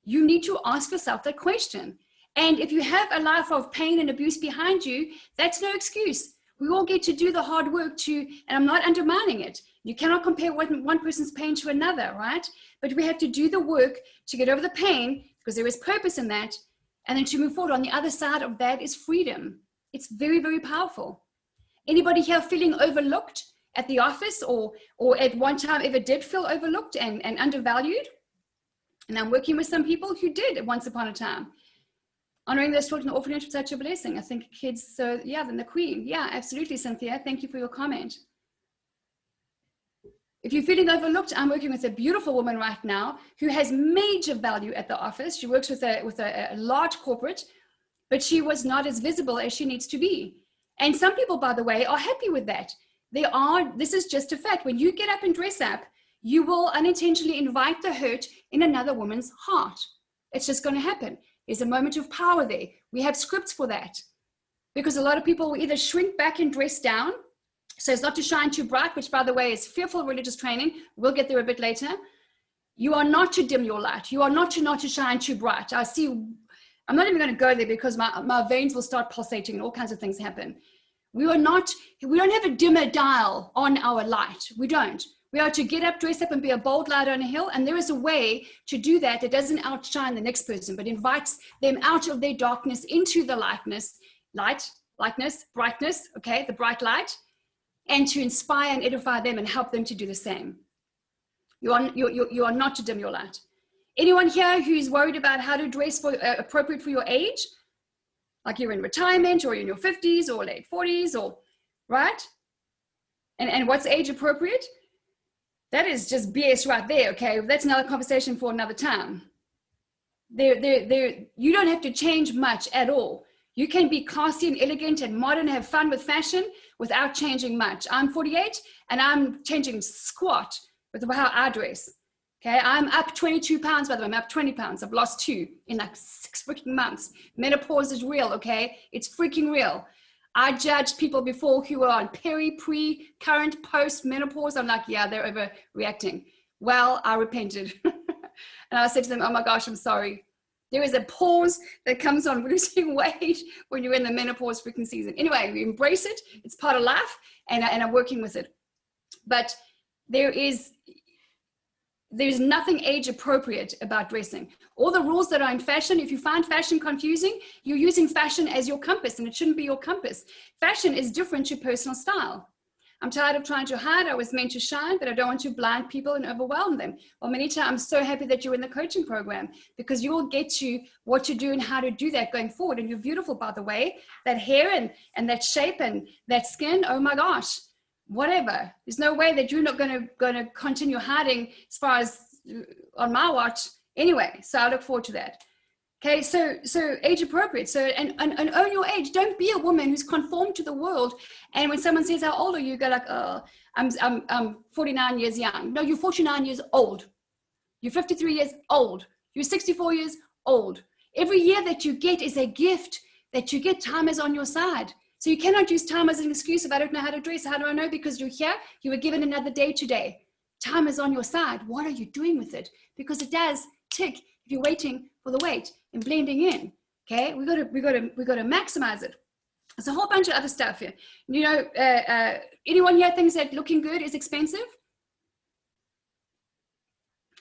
You need to ask yourself that question. And if you have a life of pain and abuse behind you, that's no excuse. We all get to do the hard work and I'm not undermining it. You cannot compare one person's pain to another, right? But we have to do the work to get over the pain, because there is purpose in that. And then to move forward. On the other side of that is freedom. It's very, very powerful. Anybody here feeling overlooked at the office, or at one time ever did feel overlooked and undervalued? And I'm working with some people who did once upon a time. Honoring those children in the orphanage was such a blessing. I think kids, so yeah, then the queen. Yeah, absolutely, Cynthia. Thank you for your comment. If you're feeling overlooked, I'm working with a beautiful woman right now who has major value at the office. She works with a large corporate, but she was not as visible as she needs to be. And some people, by the way, are happy with that. This is just a fact. When you get up and dress up, you will unintentionally invite the hurt in another woman's heart. It's just going to happen. There's a moment of power there. We have scripts for that, because a lot of people will either shrink back and dress down, so as not to shine too bright, which, by the way, is fearful religious training. We'll get there a bit later. You are not to dim your light. You are not to shine too bright. I'm not even going to go there, because my veins will start pulsating and all kinds of things happen. We don't have a dimmer dial on our light. We don't. We are to get up, dress up, and be a bold light on a hill. And there is a way to do that that doesn't outshine the next person, but invites them out of their darkness into the brightness, okay, the bright light. and to inspire and edify them and help them to do the same. You are not to dim your light. Anyone here who's worried about how to dress for appropriate for your age? Like you're in retirement or you're in your 50s or late 40s, or right? And what's age appropriate? That is just BS right there, okay? That's another conversation for another time. You don't have to change much at all. You can be classy and elegant and modern, have fun with fashion without changing much. I'm 48 and I'm changing squat with how I dress. Okay, I'm up 22 pounds, by the way. I'm up 20 pounds. I've lost 2 in like 6 freaking months. Menopause is real, okay? It's freaking real. I judged people before who were on peri, pre, current, post menopause. I'm like, yeah, they're overreacting. Well, I repented. And I said to them, oh my gosh, I'm sorry. There is a pause that comes on losing weight when you're in the menopause freaking season. Anyway, we embrace it. It's part of life, and I'm working with it. But there's nothing age appropriate about dressing. All the rules that are in fashion, if you find fashion confusing, you're using fashion as your compass, and it shouldn't be your compass. Fashion is different to personal style. I'm tired of trying to hide. I was meant to shine, but I don't want to blind people and overwhelm them. Well, Manita, I'm so happy that you're in the coaching program, because you will get you what to do and how to do that going forward. And you're beautiful, by the way. That hair and that shape and that skin, oh my gosh, whatever. There's no way that you're not going to continue hiding as far as on my watch anyway. So I look forward to that. Okay, so age appropriate. So and own your age. Don't be a woman who's conformed to the world. And when someone says how old are you, go like, oh, I'm 49 years young. No, you're 49 years old. You're 53 years old. You're 64 years old. Every year that you get is a gift that you get. Time is on your side. So you cannot use time as an excuse. If I don't know how to dress, how do I know? Because you're here. You were given another day today. Time is on your side. What are you doing with it? Because it does tick if you're waiting for the wait and blending in. Okay, we got to maximize it. There's a whole bunch of other stuff here. You know, anyone here thinks that looking good is expensive?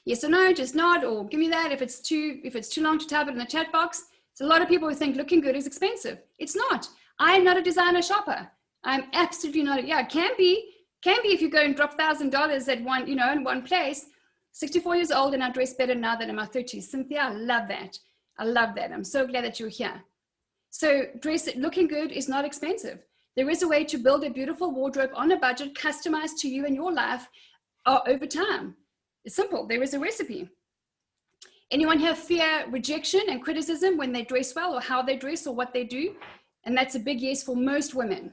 Yes or no? Just nod or give me that if it's too long to type it in the chat box. There's a lot of people who think looking good is expensive. It's not. I am not a designer shopper. I'm absolutely not. Yeah, it can be if you go and drop $1,000 at one, in one place. 64 years old and I dress better now than in my 30s. Cynthia, I love that. I love that. I'm so glad that you're here. So looking good is not expensive. There is a way to build a beautiful wardrobe on a budget, customized to you and your life over time. It's simple. There is a recipe. Anyone here fear rejection and criticism when they dress well, or how they dress, or what they do? And that's a big yes for most women.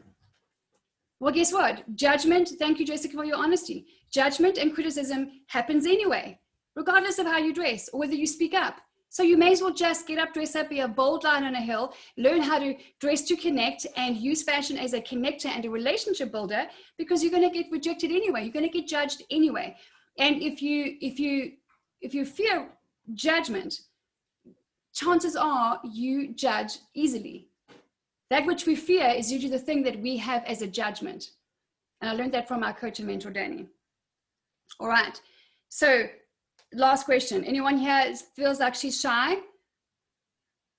Well, guess what? Judgment, thank you, Jessica, for your honesty. Judgment and criticism happens anyway, regardless of how you dress or whether you speak up. So you may as well just get up, dress up, be a bold lion on a hill, learn how to dress to connect, and use fashion as a connector and a relationship builder, because you're going to get rejected anyway. You're going to get judged anyway. And if you fear judgment, chances are you judge easily. That which we fear is usually the thing that we have as a judgment. And I learned that from our coach and mentor, Danny. All right. So last question. Anyone here feels like she's shy?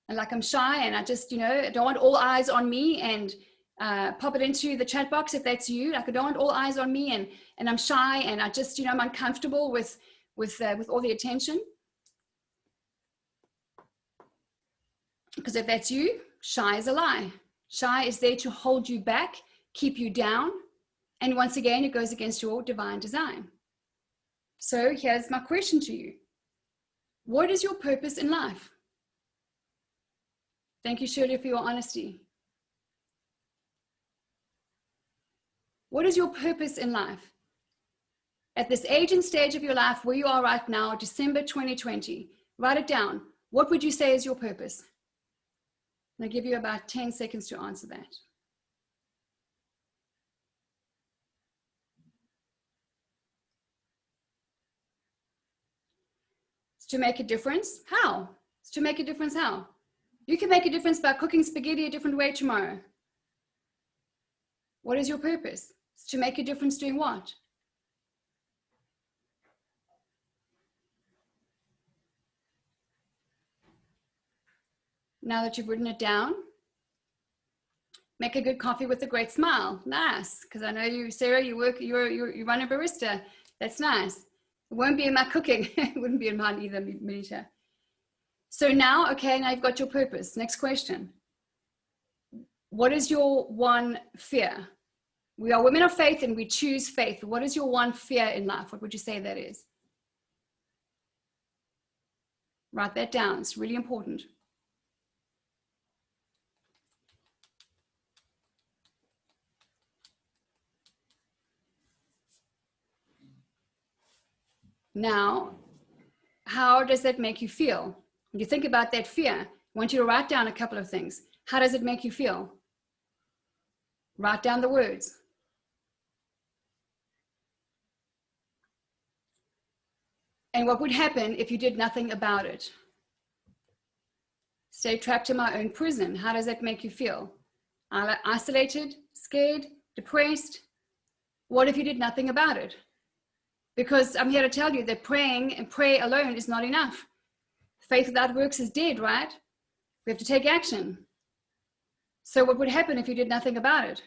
And like I'm shy and I just, don't want all eyes on me, and pop it into the chat box if that's you. Like I don't want all eyes on me, and I'm shy and I just, I'm uncomfortable with all the attention. Because if that's you, shy is a lie. Shy is there to hold you back, keep you down. And once again, it goes against your divine design. So here's my question to you. What is your purpose in life? Thank you, Shirley, for your honesty. What is your purpose in life? At this age and stage of your life where you are right now, December 2020, write it down. What would you say is your purpose? I'll give you about 10 seconds to answer that. It's to make a difference. How? It's to make a difference. How? You can make a difference by cooking spaghetti a different way tomorrow. What is your purpose? It's to make a difference doing what? Now that you've written it down, Make a good coffee with a great smile. Nice. Because I know you, Sarah, you run a barista. That's nice. It won't be in my cooking. It wouldn't be in mine either, Manisha. So now, okay, now you've got your purpose. Next question. What is your one fear? We are women of faith and we choose faith. What is your one fear in life? What would you say that is? Write that down. It's really important. Now, how does that make you feel? When you think about that fear, I want you to write down a couple of things. How does it make you feel? Write down the words. And what would happen if you did nothing about it? Stay trapped in my own prison. How does that make you feel? Isolated, scared, depressed? What if you did nothing about it? Because I'm here to tell you that praying and pray alone is not enough. Faith without works is dead, right? We have to take action. So what would happen if you did nothing about it?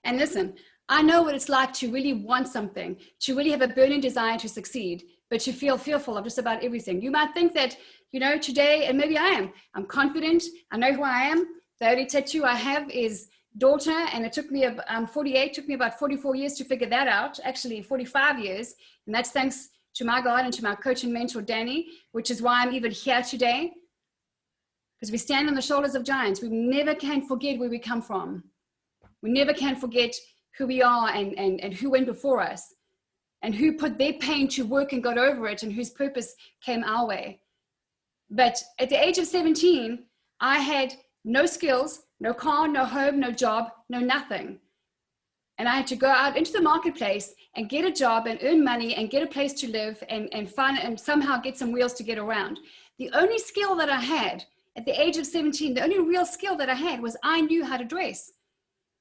And listen, I know what it's like to really want something, to really have a burning desire to succeed, but you feel fearful of just about everything. You might think that, you know, today, and maybe I'm confident, I know who I am. The only tattoo I have is daughter, and it took me, I'm 48, took me about 44 years to figure that out, actually 45 years, and that's thanks to my God and to my coach and mentor, Danny, which is why I'm even here today, because we stand on the shoulders of giants. We never can forget where we come from. We never can forget who we are and who went before us and who put their pain to work and got over it and whose purpose came our way. But at the age of 17, I had no skills, no car, no home, no job, no nothing. And I had to go out into the marketplace and get a job and earn money and get a place to live and find and somehow get some wheels to get around. The only skill that I had at the age of 17, the only real skill that I had was I knew how to dress.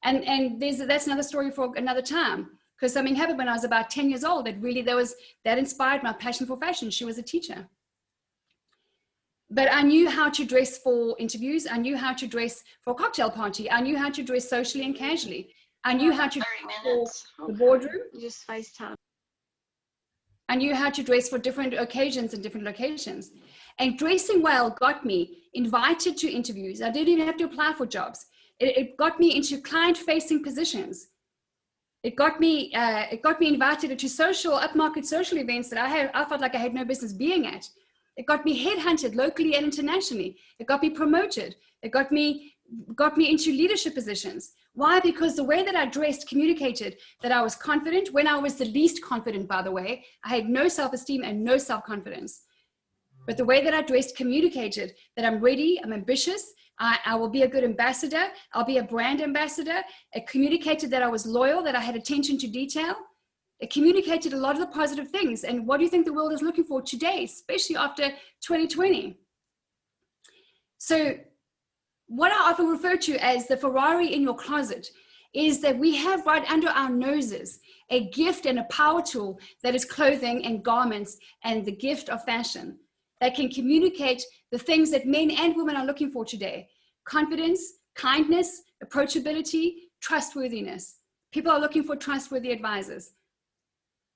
And that's another story for another time, because something happened when I was about 10 years old that inspired my passion for fashion. She was a teacher. But I knew how to dress for interviews. I knew how to dress for a cocktail party. I knew how to dress socially and casually. I knew how to dress for the boardroom. Just FaceTime. I knew how to dress for different occasions and different locations. And dressing well got me invited to interviews. I didn't even have to apply for jobs. It got me into client-facing positions. It got me invited into upmarket social events that I felt like I had no business being at. It got me headhunted locally and internationally. It got me promoted. It got me into leadership positions. Why? Because the way that I dressed communicated that I was confident when I was the least confident, by the way. I had no self-esteem and no self-confidence. But the way that I dressed communicated that I'm ready, I'm ambitious, I will be a good ambassador, I'll be a brand ambassador. It communicated that I was loyal, that I had attention to detail. It communicated a lot of the positive things. And what do you think the world is looking for today, especially after 2020? So what I often refer to as the Ferrari in your closet is that we have right under our noses a gift and a power tool that is clothing and garments and the gift of fashion that can communicate the things that men and women are looking for today. Confidence, kindness, approachability, trustworthiness. People are looking for trustworthy advisors.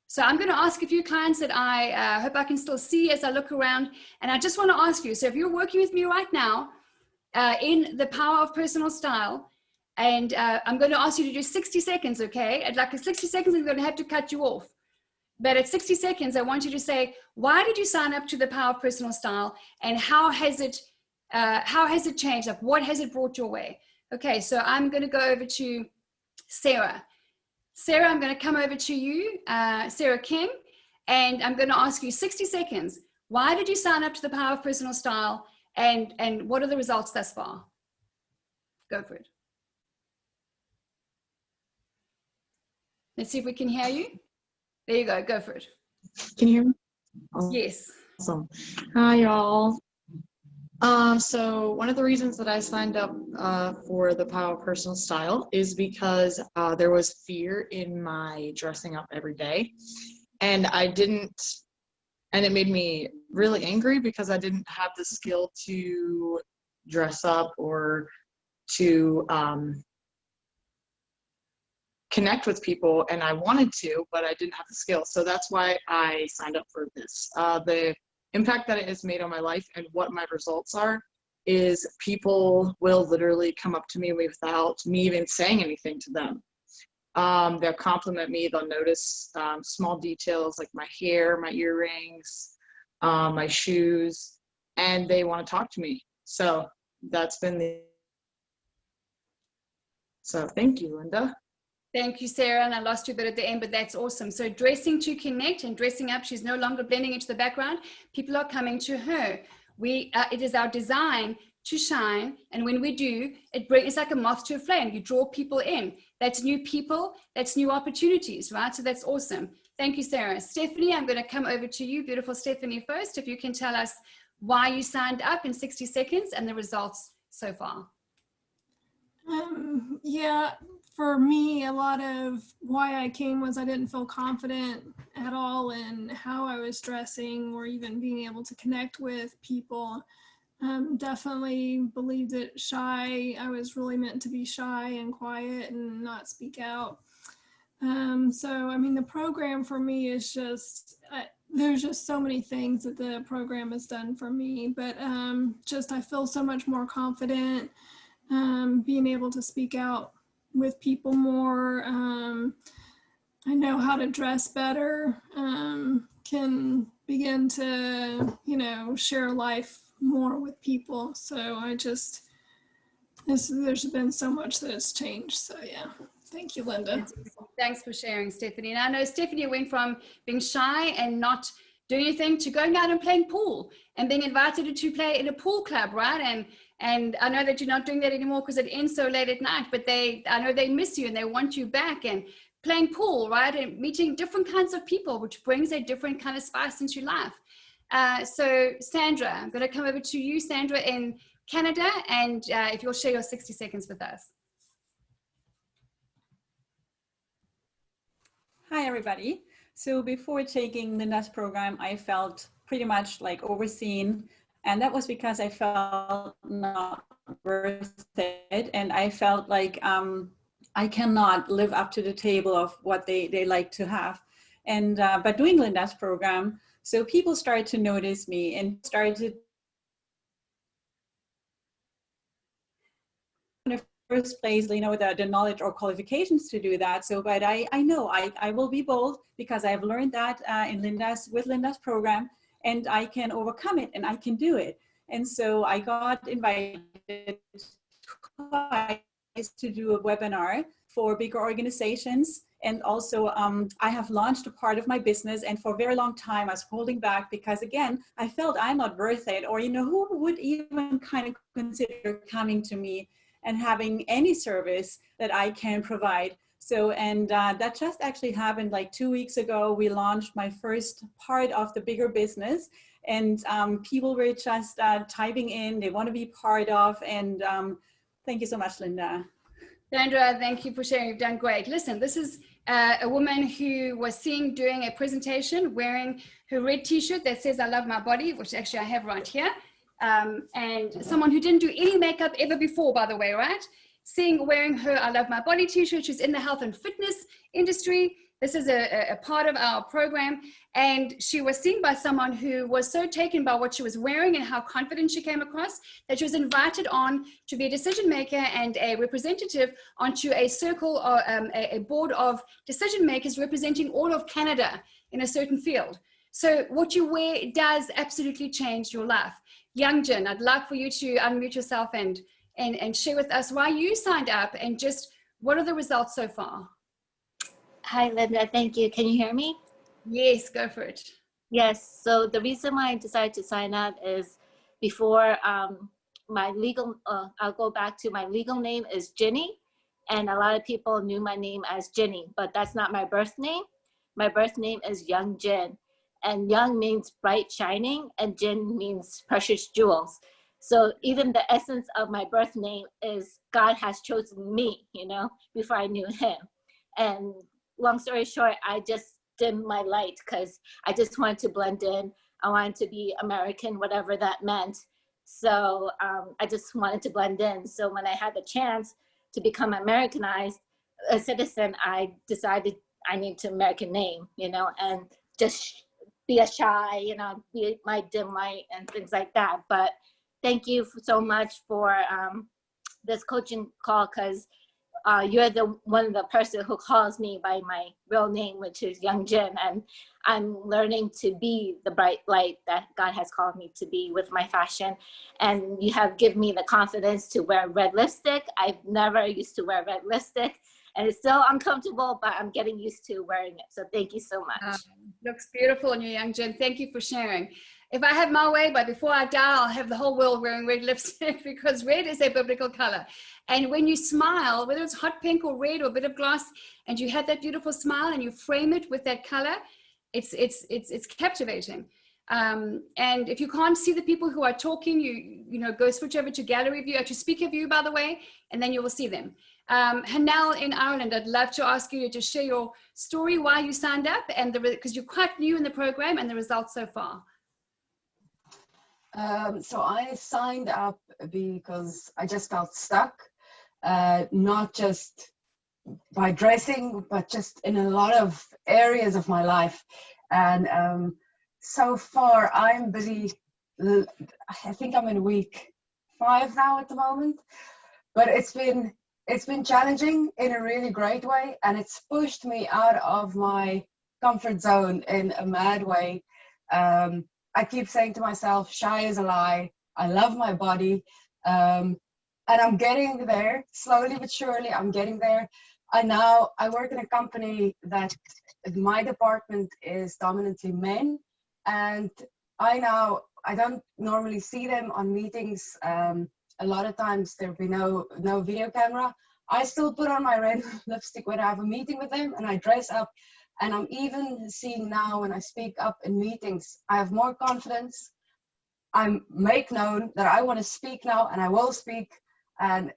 So I'm going to ask a few clients that I hope I can still see as I look around. And I just want to ask you, so if you're working with me right now in the power of personal style, and I'm going to ask you to do 60 seconds, okay? At like 60 seconds, I'm going to have to cut you off. But at 60 seconds, I want you to say, why did you sign up to the power of personal style? And how has it changed? Like, what has it brought your way? Okay, so I'm going to go over to Sarah. Sarah, I'm going to come over to you, Sarah Kim, and I'm going to ask you 60 seconds. Why did you sign up to the power of personal style? And what are the results thus far? Go for it. Let's see if we can hear you. There you go. Go for it. Can you hear me? Yes. Awesome. Hi, y'all. So one of the reasons that I signed up for the Power of Personal Style is because there was fear in my dressing up every day, and it made me really angry because I didn't have the skill to dress up or to connect with people, and I wanted to, but I didn't have the skills. So that's why I signed up for this. The impact that it has made on my life and what my results are is people will literally come up to me without me even saying anything to them. They'll compliment me, they'll notice small details like my hair, my earrings, my shoes, and they want to talk to me. So that's been so thank you, Linda. Thank you, Sarah. And I lost you a bit at the end, but that's awesome. So dressing to connect and dressing up, she's no longer blending into the background. People are coming to her. It is our design to shine. And when we do, it's like a moth to a flame. You draw people in. That's new people. That's new opportunities, right? So that's awesome. Thank you, Sarah. Stephanie, I'm going to come over to you, beautiful Stephanie, first. If you can tell us why you signed up in 60 seconds and the results so far. Yeah, for me, a lot of why I came was I didn't feel confident at all in how I was dressing or even being able to connect with people. Definitely believed that I was really meant to be shy and quiet and not speak out. So, I mean, the program for me is just, there's just so many things that the program has done for me, but I feel so much more confident. Being able to speak out with people more. I know how to dress better, can begin to, share life more with people. So there's been so much that has changed. So yeah, thank you, Linda. Thanks for sharing, Stephanie. And I know Stephanie went from being shy and not doing anything to going out and playing pool and being invited to play in a pool club, right? And I know that you're not doing that anymore because it ends so late at night, but I know they miss you and they want you back, and playing pool, right? And meeting different kinds of people, which brings a different kind of spice into life. So Sandra, I'm going to come over to you, Sandra, in Canada, and if you'll share your 60 seconds with us. Hi, everybody. So before taking Linda's program, I felt pretty much like overseen. And that was because I felt not worth it. And I felt like I cannot live up to the table of what they like to have. And by doing Linda's program, so people started to notice me and started in the first place, the knowledge or qualifications to do that. So, but I know I will be bold because I've learned that with Linda's program, and I can overcome it and I can do it. And so I got invited twice to do a webinar for bigger organizations. And also I have launched a part of my business, and for a very long time I was holding back because, again, I felt I'm not worth it, or who would even kind of consider coming to me and having any service that I can provide. So, and that just actually happened like 2 weeks ago. We launched my first part of the bigger business, and people were just typing in, they want to be part of, and thank you so much, Linda. Sandra, thank you for sharing. You've done great. Listen, this is a woman who was seen doing a presentation wearing her red t-shirt that says "I love my body," which actually I have right here. And someone who didn't do any makeup ever before, by the way, right? Wearing her "I love my body" t-shirt. She's in the health and fitness industry. This is a part of our program. And she was seen by someone who was so taken by what she was wearing and how confident she came across that she was invited on to be a decision maker and a representative onto a circle or a board of decision makers representing all of Canada in a certain field. So what you wear does absolutely change your life. Young Jin, I'd like for you to unmute yourself and share with us why you signed up and just what are the results so far? Hi, Linda. Thank you. Can you hear me? Yes, go for it. Yes. So the reason why I decided to sign up is before my legal, I'll go back to my legal name is Ginny. And a lot of people knew my name as Ginny, but that's not my birth name. My birth name is Young Jin. And young means bright, shining, and Jin means precious jewels. So even the essence of my birth name is God has chosen me, before I knew him. And long story short, I just dimmed my light because I just wanted to blend in. I wanted to be American, whatever that meant. So I just wanted to blend in. So when I had the chance to become Americanized a citizen, I decided I need to American name, you know, and just be a shy, you know, be my dim light and things like that. But thank you so much for this coaching call, because you're the one of the person who calls me by my real name, which is Young Jin, and I'm learning to be the bright light that God has called me to be with my fashion. And you have given me the confidence to wear red lipstick. I've never used to wear red lipstick, and it's still uncomfortable, but I'm getting used to wearing it. So thank you so much. Looks beautiful on you, Young Jin. Thank you for sharing. If I have my way, but before I die, I'll have the whole world wearing red lipstick, because red is a biblical color. And when you smile, whether it's hot pink or red or a bit of gloss, and you have that beautiful smile and you frame it with that color, it's captivating. And if you can't see the people who are talking, you know, go switch over to gallery view, to speaker view, by the way, and then you will see them. Hanel in Ireland, I'd love to ask you to just share your story, why you signed up, and because you're quite new in the program, and the results so far. So I signed up because I just felt stuck, not just by dressing, but just in a lot of areas of my life. And so far I'm busy. I think I'm in week 5 now at the moment, but it's been challenging in a really great way, and it's pushed me out of my comfort zone in a mad way. I keep saying to myself, shy is a lie. I love my body. And I'm getting there, slowly but surely, I'm getting there. I work in a company that my department is dominantly men. And I don't normally see them on meetings. A lot of times there'll be no video camera. I still put on my red lipstick when I have a meeting with them, and I dress up. And I'm even seeing now when I speak up in meetings, I have more confidence. I make known that I want to speak now, and I will speak. And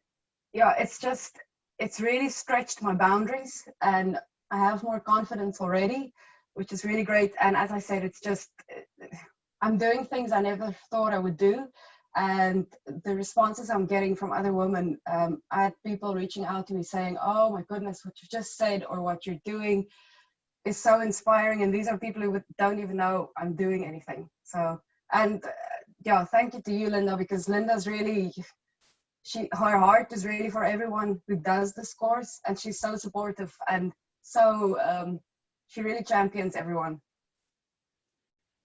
yeah, it's really stretched my boundaries, and I have more confidence already, which is really great. And as I said, I'm doing things I never thought I would do. And the responses I'm getting from other women, I had people reaching out to me saying, oh my goodness, what you just said or what you're doing is so inspiring. And these are people who don't even know I'm doing anything. So, and yeah, thank you to you, Linda, because Linda's really, her heart is really for everyone who does this course, and she's so supportive, and so she really champions everyone.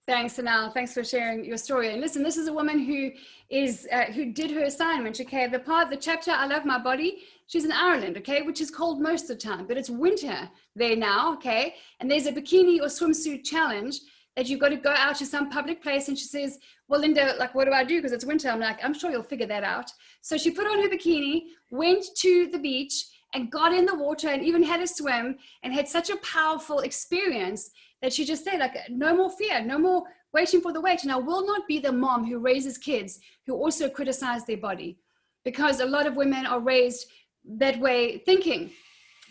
Thanks, Anal. Thanks for sharing your story. And listen, this is a woman who did her assignment. Okay, the chapter I Love My Body. She's in Ireland, okay, which is cold most of the time, but it's winter there now, okay. And there's a bikini or swimsuit challenge that you've got to go out to some public place. And she says, "Well, Linda, like, what do I do? Because it's winter." I'm like, "I'm sure you'll figure that out." So she put on her bikini, went to the beach, and got in the water, and even had a swim, and had such a powerful experience that she just said, like, no more fear, no more waiting for the wait. And I will not be the mom who raises kids who also criticize their body, because a lot of women are raised that way, thinking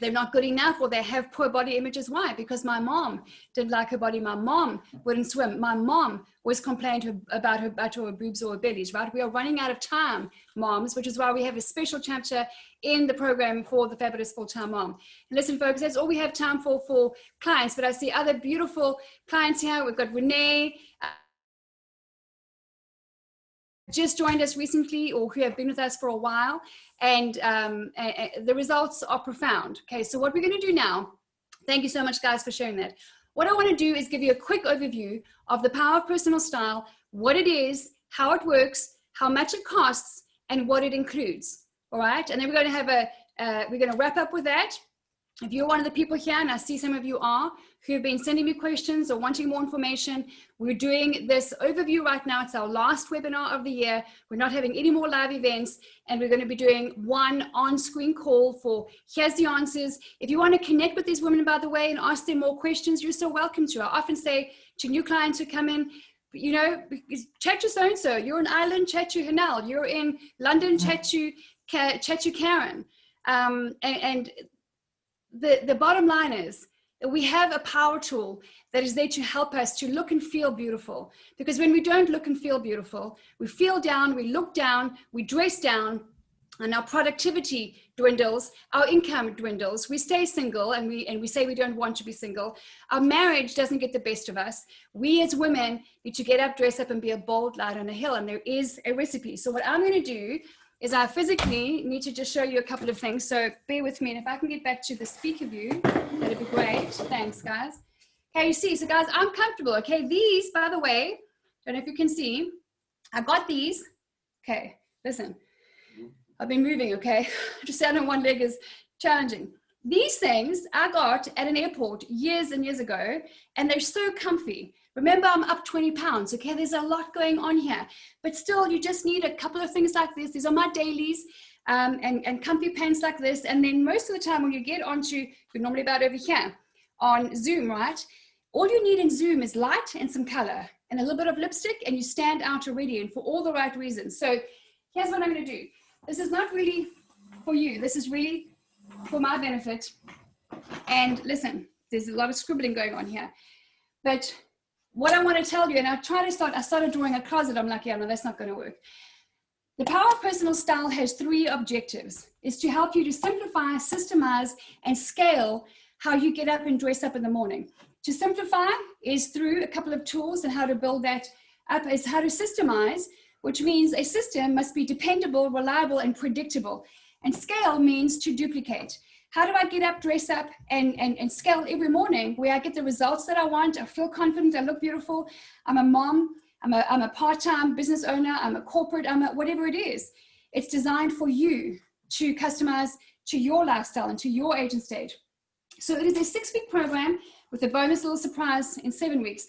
they're not good enough or they have poor body images. Why? Because my mom didn't like her body. My mom wouldn't swim. My mom was complaining about her butt or her boobs or her bellies, right? We are running out of time, moms, which is why we have a special chapter in the program for the Fabulous Full-Time Mom. And listen, folks, that's all we have time for clients, but I see other beautiful clients here. We've got Renee, just joined us recently, or who have been with us for a while, and the results are profound. Okay, so what we're going to do now, thank you so much, guys, for sharing that. What I want to do is give you a quick overview of the Power of Personal Style, what it is, how it works, how much it costs, and what it includes. All right, and then we're going to have we're going to wrap up with that. If you're one of the people here, and I see some of you are, who have been sending me questions or wanting more information, we're doing this overview right now. It's our last webinar of the year. We're not having any more live events, and we're going to be doing one on-screen call for here's the answers. If you want to connect with these women, by the way, and ask them more questions, you're so welcome to. I often say to new clients who come in, you know, chat to so-and-so. You're in Ireland, chat to Hanel. You're in London, chat to Karen. And the bottom line is we have a power tool that is there to help us to look and feel beautiful. Because when we don't look and feel beautiful, we feel down, we look down, we dress down, and our productivity dwindles, our income dwindles, we stay single, and we say we don't want to be single. Our marriage doesn't get the best of us. We as women need to get up, dress up, and be a bold light on a hill, and there is a recipe. So what I'm going to do is I physically need to just show you a couple of things. So bear with me, and if I can get back to the speaker view, that'd be great. Thanks, guys. Okay, you see, so guys, I'm comfortable. Okay, these, by the way, don't know if you can see, I got these. Okay, listen. I've been moving, okay? Just standing on one leg is challenging. These things I got at an airport years and years ago, and they're so comfy. Remember, I'm up 20 pounds, okay? There's a lot going on here, but still, you just need a couple of things like this. These are my dailies, and comfy pants like this. And then most of the time when you get onto, you're normally about over here on Zoom, right? All you need in Zoom is light and some color and a little bit of lipstick, and you stand out already, and for all the right reasons. So here's what I'm gonna do. This is not really for you. This is really for my benefit. And listen, there's a lot of scribbling going on here. But what I want to tell you, and I started drawing a closet. I'm like, yeah, no, that's not going to work. The Power of Personal Style has 3 objectives. It's to help you to simplify, systemize, and scale how you get up and dress up in the morning. To simplify is through a couple of tools, and how to build that up is how to systemize, which means a system must be dependable, reliable, and predictable. And scale means to duplicate. How do I get up, dress up, and scale every morning where I get the results that I want? I feel confident, I look beautiful. I'm a mom, I'm a part-time business owner, I'm a corporate, whatever it is. It's designed for you to customize to your lifestyle and to your age and stage. So it is a 6-week program with a bonus little surprise in 7 weeks.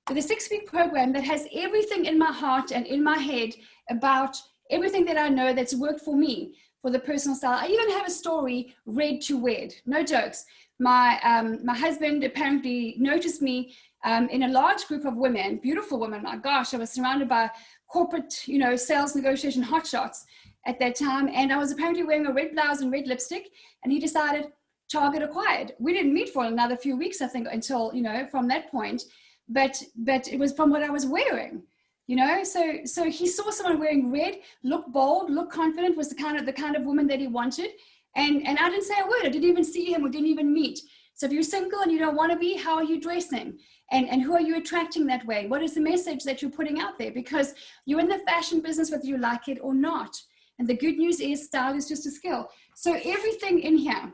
With a 6-week program that has everything in my heart and in my head about everything that I know that's worked for me, for the personal style. I even have a story read to wed, no jokes. My husband apparently noticed me in a large group of women, beautiful women. My gosh, I was surrounded by corporate, sales negotiation hotshots at that time. And I was apparently wearing a red blouse and red lipstick, and he decided, target acquired. We didn't meet for another few weeks, I think, until, from that point. But it was from what I was wearing, so he saw someone wearing red, look bold, look confident, was the kind of woman that he wanted. And I didn't say a word. I didn't even see him. We didn't even meet. So if you're single and you don't want to be, how are you dressing? And who are you attracting that way? What is the message that you're putting out there? Because you're in the fashion business, whether you like it or not. And the good news is style is just a skill. So everything in here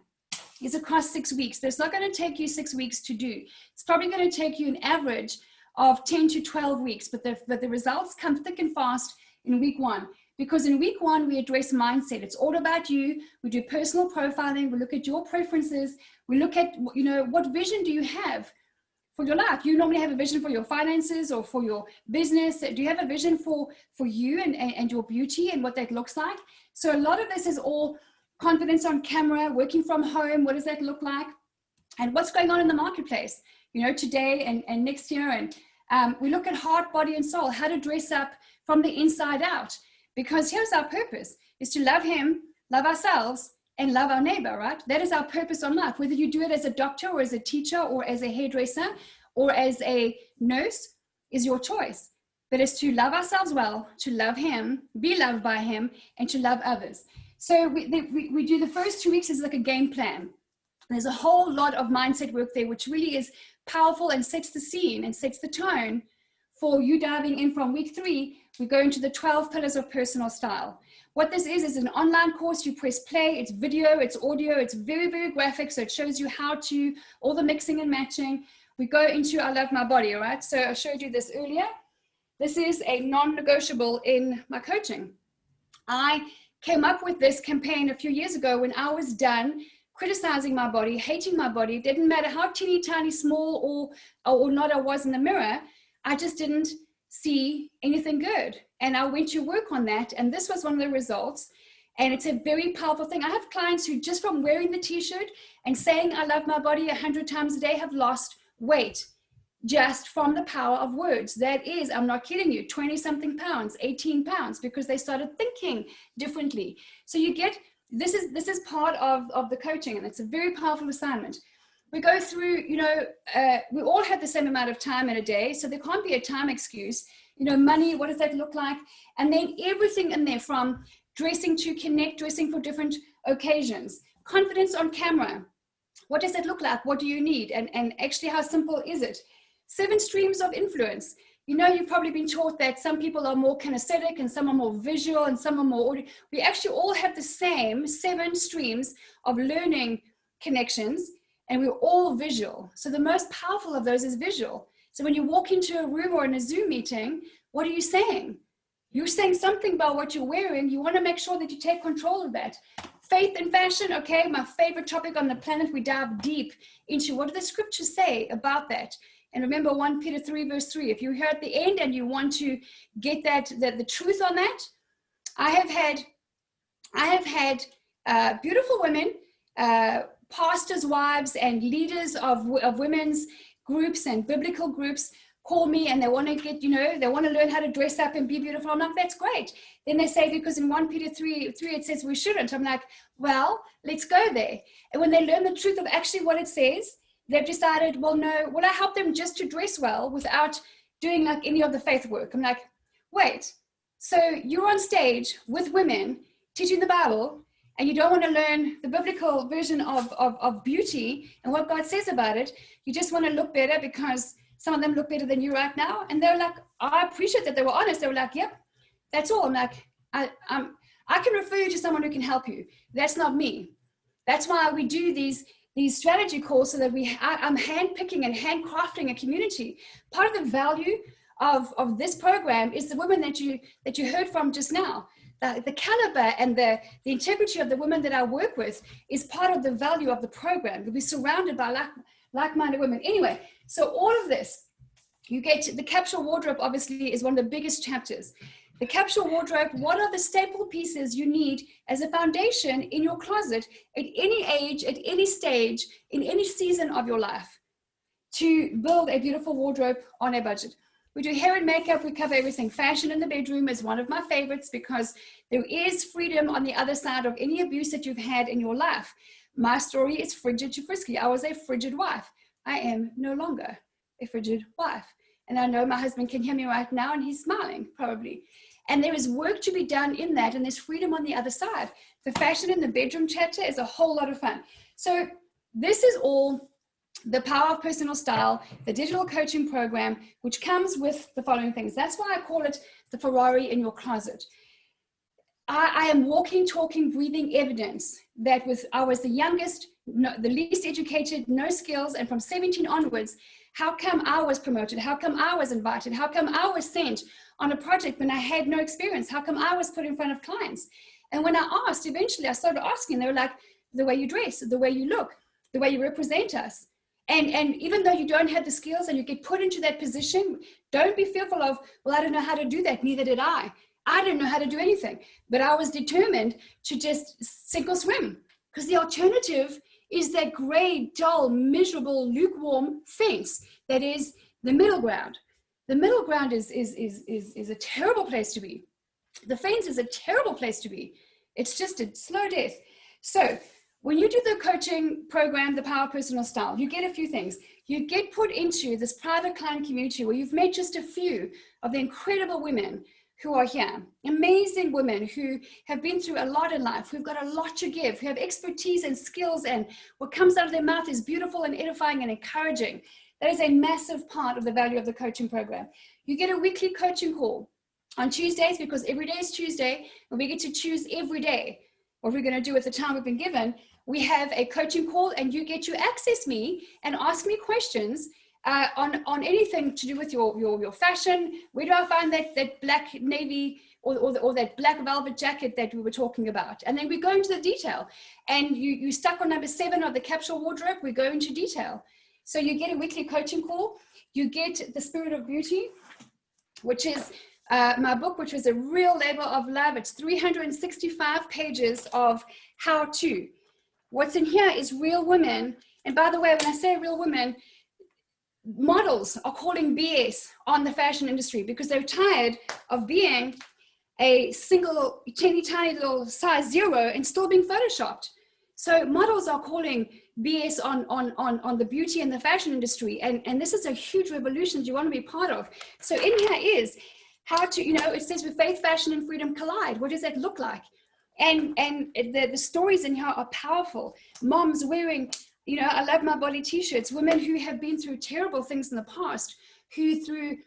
is across 6 weeks. But it's not going to take you 6 weeks to do. It's probably going to take you an average of 10 to 12 weeks, but the results come thick and fast in week 1. Because in week 1, we address mindset. It's all about you. We do personal profiling. We look at your preferences. We look at, what vision do you have for your life? You normally have a vision for your finances or for your business. Do you have a vision for you and your beauty and what that looks like? So a lot of this is all confidence on camera, working from home. What does that look like? And what's going on in the marketplace, today and next year. And we look at heart, body, and soul, how to dress up from the inside out. Because here's our purpose, is to love him, love ourselves, and love our neighbor, right? That is our purpose on life. Whether you do it as a doctor or as a teacher or as a hairdresser or as a nurse is your choice. But it's to love ourselves well, to love him, be loved by him, and to love others. So we do the first 2 weeks as like a game plan. There's a whole lot of mindset work there, which really is powerful and sets the scene and sets the tone for you diving in from week 3. We go into the 12 pillars of personal style. What this is an online course. You press play, it's video, it's audio, it's very, very graphic. So it shows you how to, all the mixing and matching. We go into I Love My Body, all right? So I showed you this earlier. This is a non-negotiable in my coaching. I came up with this campaign a few years ago when I was done criticizing my body, hating my body. It didn't matter how teeny tiny, small or not I was in the mirror. I just didn't see anything good. And I went to work on that. And this was one of the results. And it's a very powerful thing. I have clients who just from wearing the t-shirt and saying I love my body 100 times a day have lost weight just from the power of words. That is, I'm not kidding you, 20 something pounds, 18 pounds, because they started thinking differently. So you get, this is part of the coaching, and it's a very powerful assignment. We go through, we all have the same amount of time in a day, so there can't be a time excuse. Money, what does that look like? And then everything in there, from dressing to connect, dressing for different occasions. Confidence on camera. What does it look like? What do you need? And actually, how simple is it? 7 streams of influence. You've probably been taught that some people are more kinesthetic and some are more visual and some are more audio. We actually all have the same 7 streams of learning connections, and we're all visual. So the most powerful of those is visual. So when you walk into a room or in a Zoom meeting, what are you saying? You're saying something about what you're wearing. You want to make sure that you take control of that. Faith and fashion, okay, my favorite topic on the planet. We dive deep into what do the scriptures say about that. And remember 1 Peter 3 verse 3. If you're here at the end and you want to get the truth on that, I have had beautiful women, pastors' wives and leaders of women's groups and biblical groups call me, and they want to get, they want to learn how to dress up and be beautiful. I'm like, that's great. Then they say, because in 1 Peter 3 it says we shouldn't. I'm like, well, let's go there. And when they learn the truth of actually what it says, they've decided, well, no, will I help them just to dress well without doing like any of the faith work? I'm like, wait, so you're on stage with women teaching the Bible, and you don't want to learn the biblical version of beauty and what God says about it. You just want to look better because some of them look better than you right now. And they're like, I appreciate that they were honest. They were like, yep, that's all. I'm like, I can refer you to someone who can help you. That's not me. That's why we do these strategy calls, so that I'm handpicking and handcrafting a community. Part of the value of this program is the women that you heard from just now. The caliber and the integrity of the women that I work with is part of the value of the program. We'll be surrounded by like-minded women. Anyway, so all of this, you get the Capsule Wardrobe, obviously, is one of the biggest chapters. The Capsule Wardrobe, what are the staple pieces you need as a foundation in your closet at any age, at any stage, in any season of your life, to build a beautiful wardrobe on a budget? We do hair and makeup. We cover everything. Fashion in the bedroom is one of my favorites because there is freedom on the other side of any abuse that you've had in your life. My story is frigid to frisky. I was a frigid wife. I am no longer a frigid wife. And I know my husband can hear me right now, and he's smiling probably. And there is work to be done in that, and there's freedom on the other side. The fashion in the bedroom chapter is a whole lot of fun. So this is all the Power of Personal Style, the digital coaching program, which comes with the following things. That's why I call it the Ferrari in your closet. I am walking, talking, breathing evidence that I was the youngest, the least educated, no skills, and from 17 onwards, how come I was promoted? How come I was invited? How come I was sent on a project when I had no experience? How come I was put in front of clients? And when I asked, eventually I started asking, they were like, the way you dress, the way you look, the way you represent us. And even though you don't have the skills and you get put into that position, don't be fearful of, well, I don't know how to do that. Neither did I. I didn't know how to do anything, but I was determined to just sink or swim, because the alternative is that gray, dull, miserable, lukewarm fence that is the middle ground. The middle ground is a terrible place to be. The fence is a terrible place to be. It's just a slow death. So when you do the coaching program, the Power of Personal Style, you get a few things. You get put into this private client community where you've met just a few of the incredible women who are here, amazing women who have been through a lot in life, who've got a lot to give, who have expertise and skills, and what comes out of their mouth is beautiful and edifying and encouraging. That is a massive part of the value of the coaching program. You get a weekly coaching call on Tuesdays, because every day is Tuesday, and we get to choose every day what we're going to do with the time we've been given. We have a coaching call, and you get to access me and ask me questions on anything to do with your fashion. Where do I find that black navy or that black velvet jacket that we were talking about? And then we go into the detail. And you stuck on number 7 of the Capsule Wardrobe, we go into detail. So you get a weekly coaching call. You get the Spirit of Beauty, which is my book, which was a real labor of love. It's 365 pages of how-to. What's in here is real women. And by the way, when I say real women, models are calling BS on the fashion industry because they're tired of being a single teeny tiny little size 0 and still being photoshopped. So models are calling BS on the beauty and the fashion industry. And this is a huge revolution you want to be part of. So in here is how to, it says with faith, fashion, and freedom collide. What does that look like? And the stories in here are powerful. Moms wearing, I love my body t-shirts, women who have been through terrible things in the past, who through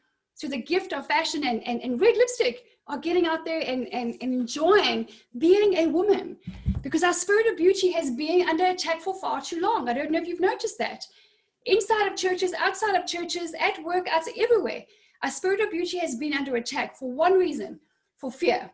the gift of fashion and red lipstick are getting out there and enjoying being a woman. Because our spirit of beauty has been under attack for far too long. I don't know if you've noticed that. Inside of churches, outside of churches, at work, everywhere. Our spirit of beauty has been under attack for one reason, for fear.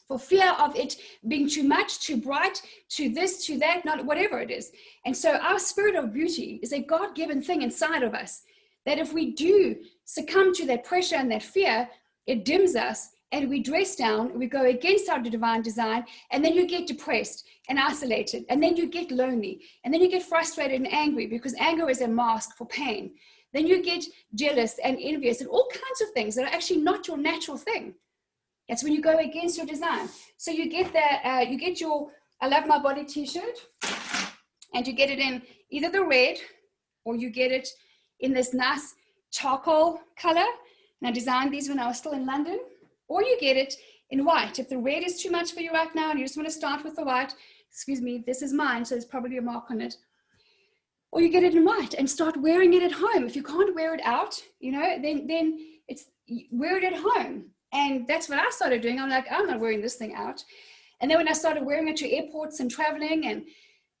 For fear of it being too much, too bright, to this, to that, not whatever it is. And so our spirit of beauty is a God-given thing inside of us, that if we do succumb to that pressure and that fear, it dims us and we dress down, we go against our divine design, and then you get depressed and isolated, and then you get lonely, and then you get frustrated and angry, because anger is a mask for pain. Then you get jealous and envious and all kinds of things that are actually not your natural thing. That's when you go against your design. So you get that, you get your I Love My Body t-shirt, and you get it in either the red, or you get it in this nice charcoal color. And I designed these when I was still in London. Or you get it in white. If the red is too much for you right now and you just want to start with the white, excuse me, this is mine, so there's probably a mark on it. Or you get it in white and start wearing it at home. If you can't wear it out, then it's wear it at home. And that's what I started doing. I'm like, I'm not wearing this thing out. And then when I started wearing it to airports and traveling, and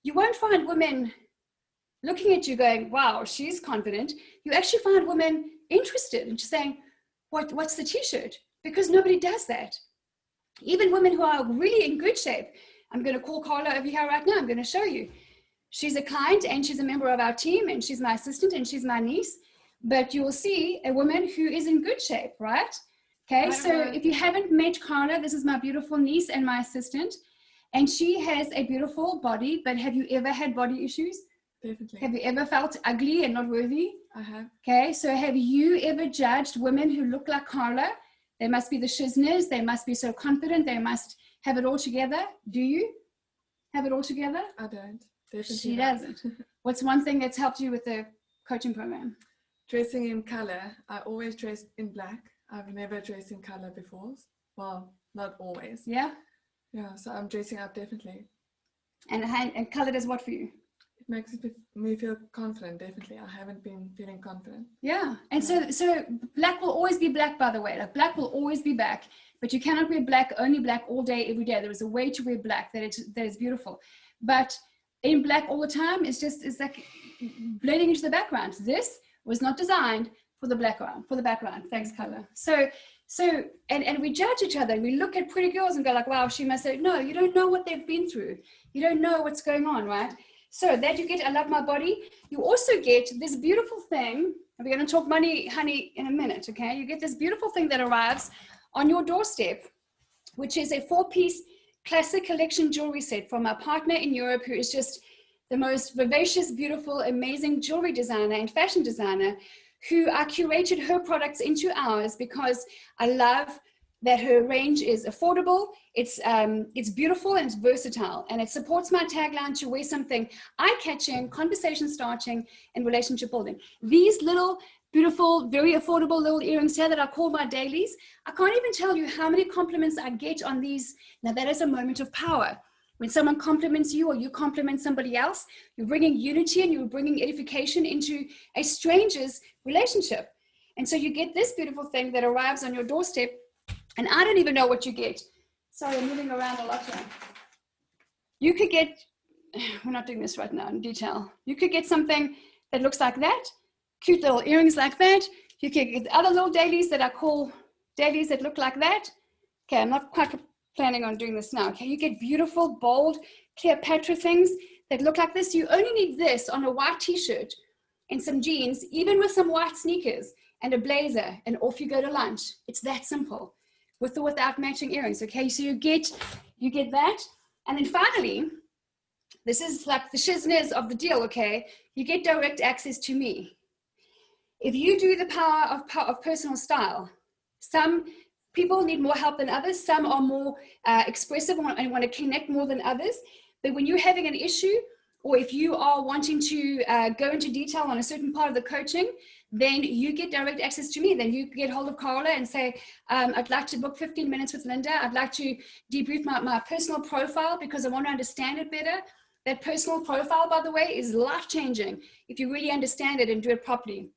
you won't find women looking at you going, wow, she's confident. You actually find women interested and just saying, what's the t-shirt? Because nobody does that. Even women who are really in good shape. I'm going to call Carla over here right now. I'm going to show you. She's a client and she's a member of our team, and she's my assistant and she's my niece. But you will see a woman who is in good shape, right? Okay, so if you haven't met Carla, this is my beautiful niece and my assistant. And she has a beautiful body, but have you ever had body issues? Definitely. Have you ever felt ugly and not worthy? I have. Okay, so have you ever judged women who look like Carla? They must be the shizners, they must be so confident, they must have it all together. Do you have it all together? I don't. Definitely She not. doesn't. What's one thing that's helped you with the coaching program? Dressing in color. I always dress in black. I've never dressed in color before. Well, not always. Yeah? Yeah, so I'm dressing up definitely. And color does what for you? It makes me feel confident, definitely. I haven't been feeling confident. Yeah, and so black will always be black, by the way. Like black will always be black, but you cannot wear only black all day, every day. There is a way to wear black that is beautiful. But in black all the time, it's like blending into the background. This was not designed for the background. Thanks, color. So and we judge each other. We look at pretty girls and go like, wow, she must say, no, you don't know what they've been through. You don't know what's going on, right? So that you get I Love My Body. You also get this beautiful thing. We're going to talk money, honey, in a minute, okay? You get this beautiful thing that arrives on your doorstep, which is a 4-piece classic collection jewelry set from our partner in Europe, who is just the most vivacious, beautiful, amazing jewelry designer and fashion designer, who I curated her products into ours because I love that her range is affordable, it's beautiful, and it's versatile, and it supports my tagline to wear something eye-catching, conversation-starting, and relationship-building. These little, beautiful, very affordable little earrings here that I call my dailies, I can't even tell you how many compliments I get on these. Now that is a moment of power. When someone compliments you or you compliment somebody else, you're bringing unity and you're bringing edification into a stranger's relationship. And so you get this beautiful thing that arrives on your doorstep. And I don't even know what you get. Sorry, I'm moving around a lot here. You could get, we're not doing this right now in detail. You could get something that looks like that, cute little earrings like that. You could get other little dailies that I call dailies that look like that. Okay, I'm not quite planning on doing this now. Okay, you get beautiful, bold, Cleopatra things that look like this. You only need this on a white t-shirt and some jeans, even with some white sneakers and a blazer, and off you go to lunch. It's that simple. With or without matching earrings, okay? So you get that. And then finally, this is like the shizness of the deal, okay? You get direct access to me. If you do the power of personal style, some people need more help than others. Some are more expressive and want to connect more than others. But when you're having an issue, or if you are wanting to go into detail on a certain part of the coaching, then you get direct access to me. Then you get hold of Carla and say, I'd like to book 15 minutes with Linda. I'd like to debrief my personal profile because I want to understand it better. That personal profile, by the way, is life-changing if you really understand it and do it properly.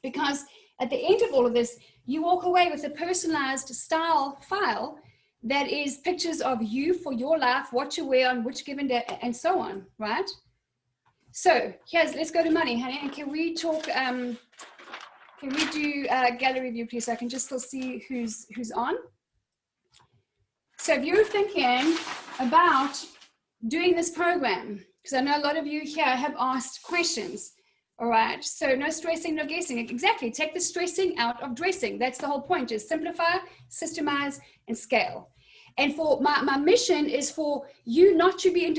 Because at the end of all of this, you walk away with a personalized style file that is pictures of you for your life, what you wear on which given day, and so on, right? So let's go to money, honey. And can we talk, can we do gallery view, please? So I can just still see who's on. So if you're thinking about doing this program, because I know a lot of you here have asked questions, all right? So no stressing, no guessing. Exactly, take the stressing out of dressing. That's the whole point, is simplify, systemize, and scale. And for my mission is for you not to be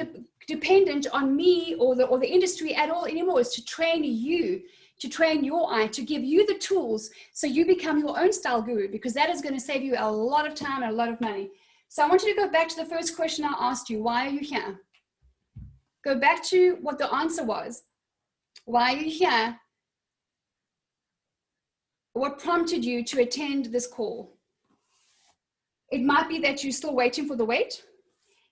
dependent on me or the industry at all anymore. Is to train you, to train your eye, to give you the tools so you become your own style guru, because that is going to save you a lot of time and a lot of money. So I want you to go back to the first question I asked you. Why are you here? Go back to what the answer was. Why are you here? What prompted you to attend this call? It might be that you're still waiting for the wait.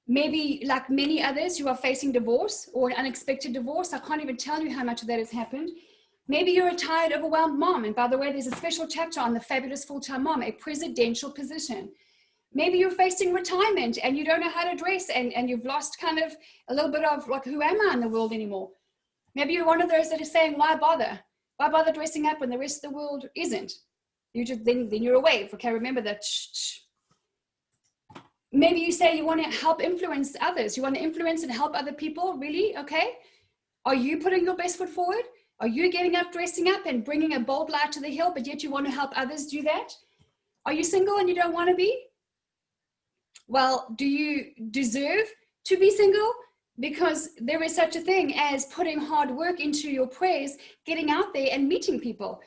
Maybe like many others, you are facing divorce or an unexpected divorce. I can't even tell you how much of that has happened. Maybe you're a tired, overwhelmed mom. And by the way, there's a special chapter on the fabulous full-time mom, a presidential position. Maybe you're facing retirement and you don't know how to dress and you've lost kind of a little bit of like, who am I in the world anymore? Maybe you're one of those that are saying, why bother? Why bother dressing up when the rest of the world isn't? You just, then you're away. Okay, remember that. Maybe you say you want to help influence others. You want to influence and help other people. Really? Okay. Are you putting your best foot forward? Are you getting up, dressing up and bringing a bold light to the hill, but yet you want to help others do that? Are you single and you don't want to be? Well, do you deserve to be single? Because there is such a thing as putting hard work into your praise, getting out there and meeting people.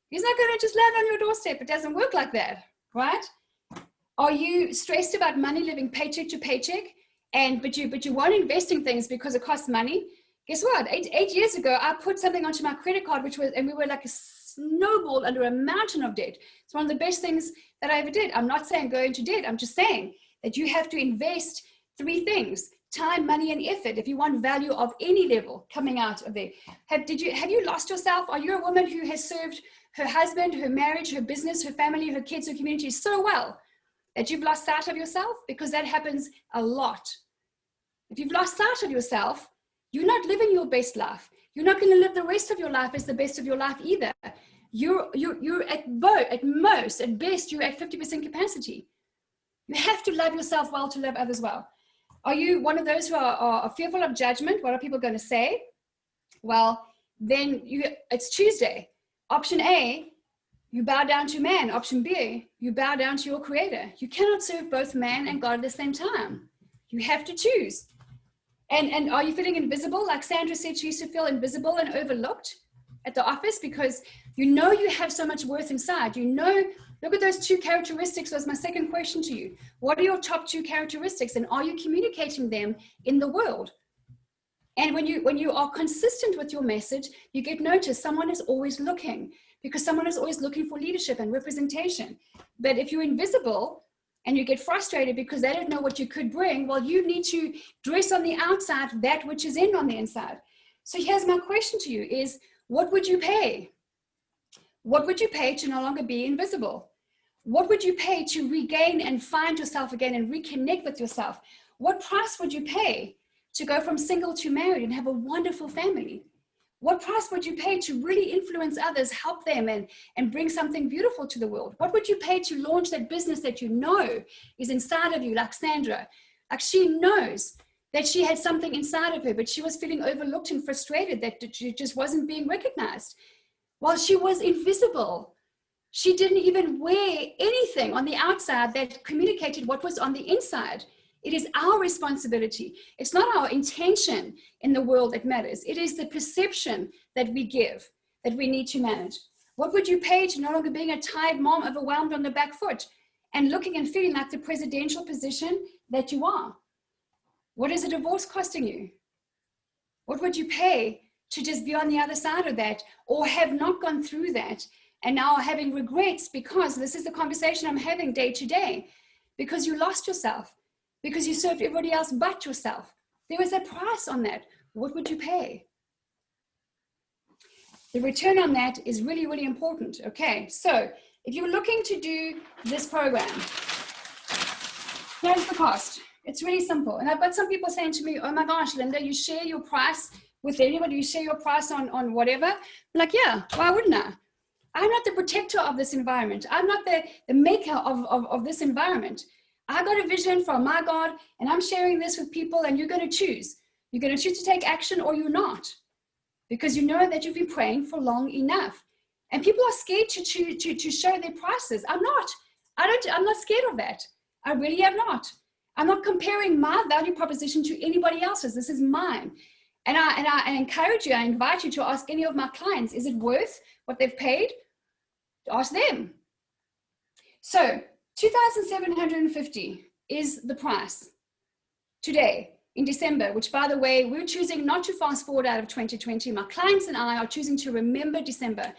He's not going to just land on your doorstep. It doesn't work like that, right? Are you stressed about money, living paycheck to paycheck, but you won't invest in things because it costs money? Guess what? Eight years ago, I put something onto my credit card, and we were like a snowball under a mountain of debt. It's one of the best things that I ever did. I'm not saying go into debt. I'm just saying that you have to invest 3 things: time, money, and effort if you want value of any level coming out of there. Have you lost yourself? Are you a woman who has served her husband, her marriage, her business, her family, her kids, her community so well that you've lost sight of yourself? Because that happens a lot. If you've lost sight of yourself, you're not living your best life. You're not going to live the rest of your life as the best of your life either. You're at best, you're at 50% capacity. You have to love yourself well to love others well. Are you one of those who are fearful of judgment? What are people going to say? Well, then it's Tuesday. Option A, you bow down to man. Option B, you bow down to your creator. You cannot serve both man and God at the same time. You have to choose. And are you feeling invisible? Like Sandra said, she used to feel invisible and overlooked at the office because you know you have so much worth inside. You know, look at those 2 characteristics. Was my second question to you. What are your top 2 characteristics, and are you communicating them in the world? And when you are consistent with your message, you get noticed. Someone is always looking, because someone is always looking for leadership and representation. But if you're invisible and you get frustrated because they don't know what you could bring, well, you need to dress on the outside that which is in on the inside. So here's my question to you is, what would you pay? What would you pay to no longer be invisible? What would you pay to regain and find yourself again and reconnect with yourself? What price would you pay to go from single to married and have a wonderful family? What price would you pay to really influence others, help them, and bring something beautiful to the world? What would you pay to launch that business that you know is inside of you, like Sandra? Like, she knows that she had something inside of her, but she was feeling overlooked and frustrated that she just wasn't being recognized. While she was invisible, she didn't even wear anything on the outside that communicated what was on the inside. It is our responsibility. It's not our intention in the world that matters. It is the perception that we give that we need to manage. What would you pay to no longer being a tired mom, overwhelmed on the back foot, and looking and feeling like the presidential position that you are? What is a divorce costing you? What would you pay to just be on the other side of that, or have not gone through that and now having regrets because this is the conversation I'm having day to day, because you lost yourself, because you served everybody else but yourself. There was a price on that. What would you pay? The return on that is really, really important. Okay, so if you're looking to do this program, here's the cost. It's really simple. And I've got some people saying to me, oh my gosh, Linda, you share your price with anybody, you share your price on whatever. I'm like, yeah, why wouldn't I? I'm not the protector of this environment. I'm not the maker of this environment. I got a vision from my God, and I'm sharing this with people, and you're going to choose. You're going to choose to take action, or you're not, because you know that you've been praying for long enough. And people are scared to show their prices. I'm not. I'm not scared of that. I really am not. I'm not comparing my value proposition to anybody else's. This is mine. And I encourage you, I invite you to ask any of my clients, is it worth what they've paid? Ask them. So $2,750 is the price today in December, which, by the way, we're choosing not to fast forward out of 2020. My clients and I are choosing to remember December.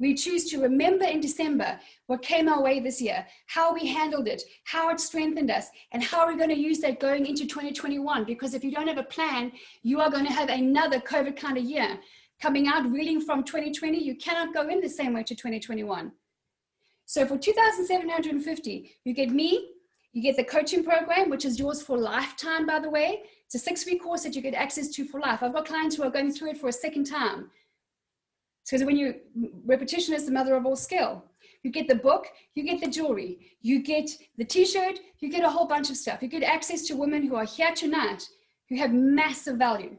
We choose to remember in December what came our way this year, how we handled it, how it strengthened us, and how we're going to use that going into 2021. Because if you don't have a plan, you are going to have another COVID kind of year. Coming out reeling from 2020, you cannot go in the same way to 2021. So for $2,750, you get me, you get the coaching program, which is yours for lifetime, by the way. It's a 6-week course that you get access to for life. I've got clients who are going through it for a second time. Because repetition is the mother of all skill. You get the book, you get the jewelry, you get the t-shirt, you get a whole bunch of stuff. You get access to women who are here tonight who have massive value.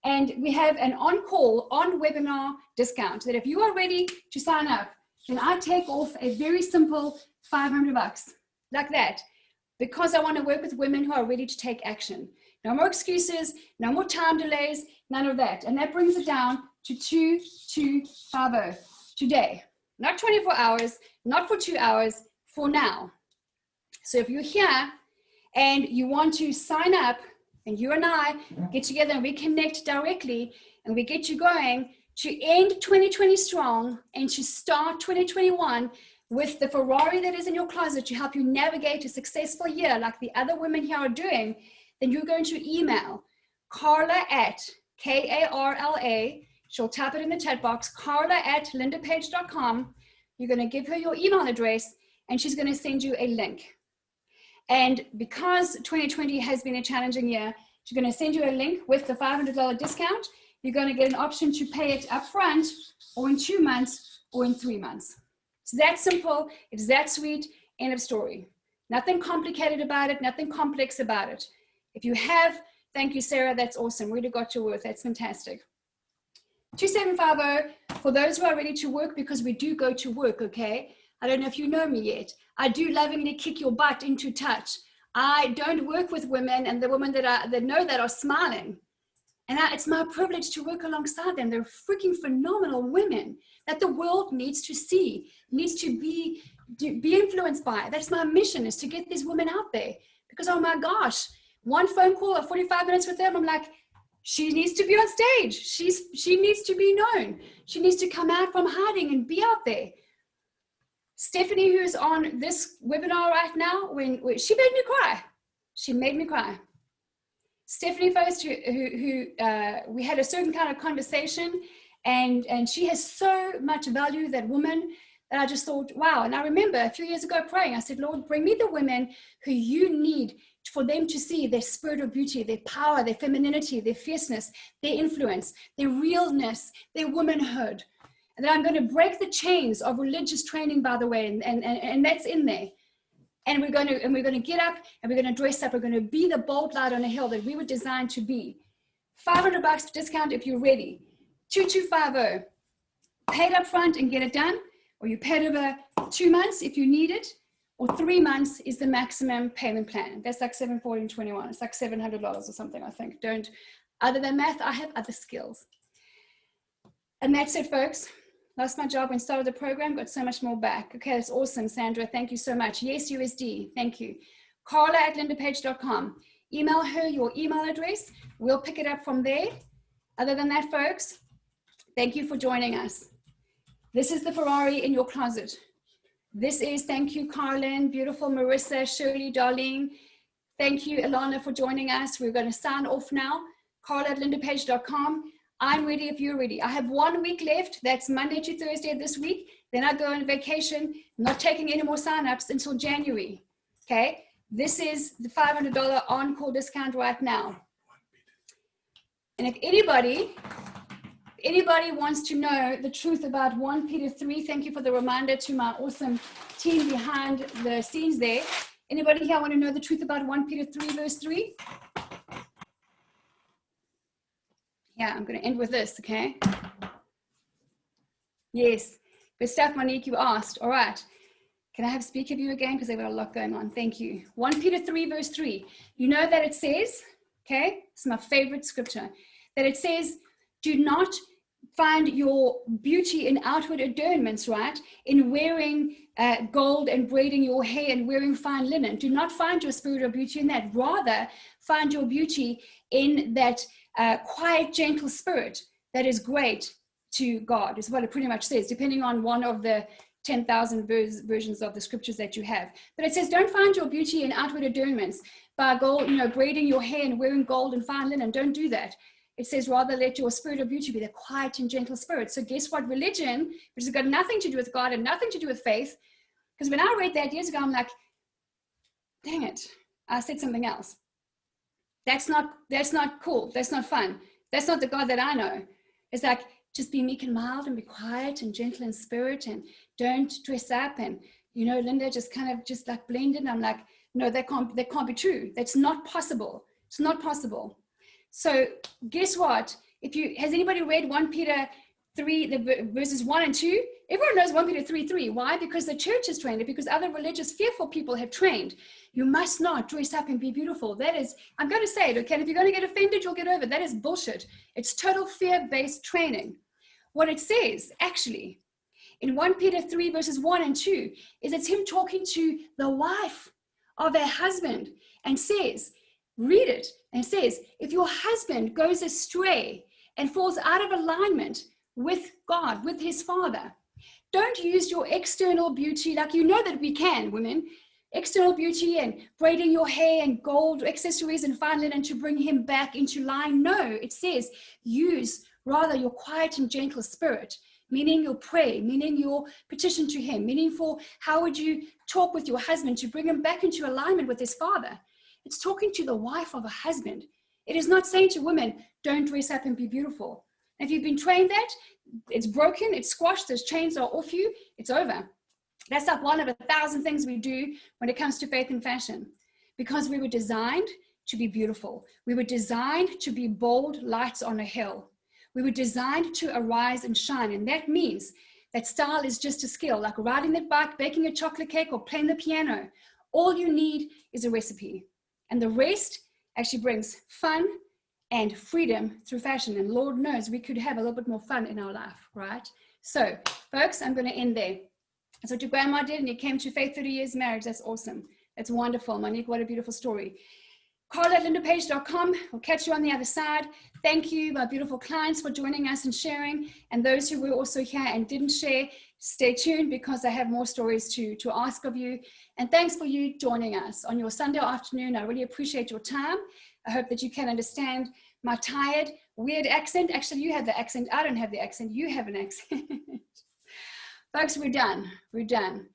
And we have an on-call, on-webinar discount that if you are ready to sign up, then I take off a very simple $500, like that, because I want to work with women who are ready to take action. No more excuses, no more time delays, none of that. And that brings it down to 2250 today. Not 24 hours, not for 2 hours, for now. So if you're here and you want to sign up, and you and I get together and we connect directly and we get you going to end 2020 strong and to start 2021 with the Ferrari that is in your closet to help you navigate a successful year like the other women here are doing, then you're going to email Carla at Karla, she'll type it in the chat box, Carla@lindapage.com. You're going to give her your email address and she's going to send you a link. And because 2020 has been a challenging year, she's going to send you a link with the $500 discount. You're going to get an option to pay it up front, or in 2 months, or in 3 months. It's that simple. It's that sweet. End of story. Nothing complicated about it. Nothing complex about it. If you have, thank you, Sarah. That's awesome. Really got your worth. That's fantastic. 2750 for those who are ready to work, because we do go to work, okay? I don't know if you know me yet. I do lovingly kick your butt into touch. I don't work with women, and the women that know that are smiling. And it's my privilege to work alongside them. They're freaking phenomenal women that the world needs to see, needs to be influenced by. That's my mission, is to get these women out there. Because, oh my gosh, one phone call of 45 minutes with them, I'm like, she needs to be on stage. She needs to be known. She needs to come out from hiding and be out there. Stephanie, who's on this webinar right now, when she made me cry. She made me cry. Stephanie first, who we had a certain kind of conversation, and she has so much value, that woman, that I just thought, wow. And I remember a few years ago praying, I said, Lord, bring me the women who you need for them to see their spirit of beauty, their power, their femininity, their fierceness, their influence, their realness, their womanhood. And then I'm going to break the chains of religious training, by the way, and that's in there. And we're going to get up and we're going to dress up. We're going to be the bold light on a hill that we were designed to be. $500 discount if you're ready. 2250. Pay it up front and get it done, or you pay it over 2 months if you need it, or 3 months is the maximum payment plan. That's like $740.21. It's like $700 or something, I think. Other than math, I have other skills. And that's it, folks. Lost my job when started the program, got so much more back. Okay, that's awesome, Sandra. Thank you so much. Yes, USD. Thank you. Carla@lindapage.com. Email her your email address. We'll pick it up from there. Other than that, folks, thank you for joining us. This is the Ferrari in your closet. This is, thank you, Carlin, beautiful Marissa, Shirley, Darlene. Thank you, Ilana, for joining us. We're going to sign off now. Carla@lindapage.com. I'm ready if you're ready. I have 1 week left. That's Monday to Thursday this week. Then I go on vacation. I'm not taking any more signups until January. Okay? This is the $500 on-call discount right now. And if anybody wants to know the truth about 1 Peter 3, thank you for the reminder to my awesome team behind the scenes there. Anybody here want to know the truth about 1 Peter 3 verse 3? Yeah, I'm going to end with this, okay? Yes. Good stuff, Monique, you asked. All right. Can I have speak of you again? Because they've got a lot going on. Thank you. 1 Peter 3 verse 3. You know that it says, okay, it's my favorite scripture, that it says, do not find your beauty in outward adornments, right? In wearing gold and braiding your hair and wearing fine linen. Do not find your spirit of beauty in that. Rather, find your beauty in that quiet, gentle spirit that is great to God, is what it pretty much says, depending on one of the 10,000 versions of the scriptures that you have. But it says, don't find your beauty in outward adornments by gold, braiding your hair and wearing gold and fine linen. Don't do that. It says, rather let your spirit of beauty be the quiet and gentle spirit. So guess what? Religion, which has got nothing to do with God and nothing to do with faith, because when I read that years ago, I'm like, dang it, I said something else. That's not cool. That's not fun. That's not the God that I know. It's like, just be meek and mild and be quiet and gentle in spirit and don't dress up. And, Linda just kind of just like blended. And I'm like, no, that can't be true. That's not possible. It's not possible. So guess what? Has anybody read 1 Peter 3, the verses 1 and 2? Everyone knows 1 Peter 3:3. Why? Because the church has trained it, because other religious, fearful people have trained. You must not dress up and be beautiful. That is, I'm going to say it, okay? And if you're going to get offended, you'll get over it. That is bullshit. It's total fear-based training. What it says, actually, in 1 Peter 3 verses 1 and 2, is it's him talking to the wife of a husband and says, read it, and it says, if your husband goes astray and falls out of alignment with God, with his Father, don't use your external beauty, like that we can, women, external beauty and braiding your hair and gold accessories and fine linen to bring him back into line. No, it says use rather your quiet and gentle spirit, meaning your pray, meaning your petition to him, meaning for how would you talk with your husband to bring him back into alignment with his Father. It's talking to the wife of a husband. It is not saying to women, don't dress up and be beautiful. If you've been trained that, it's broken, it's squashed, those chains are off you, it's over. That's like one of 1,000 things we do when it comes to faith and fashion, because we were designed to be beautiful. We were designed to be bold lights on a hill. We were designed to arise and shine. And that means that style is just a skill, like riding that bike, baking a chocolate cake, or playing the piano. All you need is a recipe. And the rest actually brings fun and freedom through fashion. And Lord knows we could have a little bit more fun in our life, right? So, folks, I'm going to end there. That's what your grandma did, and you came to faith 30 years marriage. That's awesome. That's wonderful, Monique. What a beautiful story. Carla@lindapage.com. We'll catch you on the other side. Thank you, my beautiful clients, for joining us and sharing. And those who were also here and didn't share, stay tuned, because I have more stories to ask of you. And thanks for you joining us on your Sunday afternoon. I really appreciate your time. I hope that you can understand my tired, weird accent. Actually, you have the accent. I don't have the accent. You have an accent. Folks, we're done. We're done.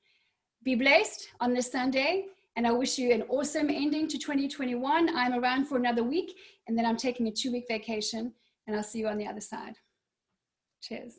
Be blessed on this Sunday. And I wish you an awesome ending to 2021. I'm around for another week, and then I'm taking a 2-week vacation, and I'll see you on the other side. Cheers.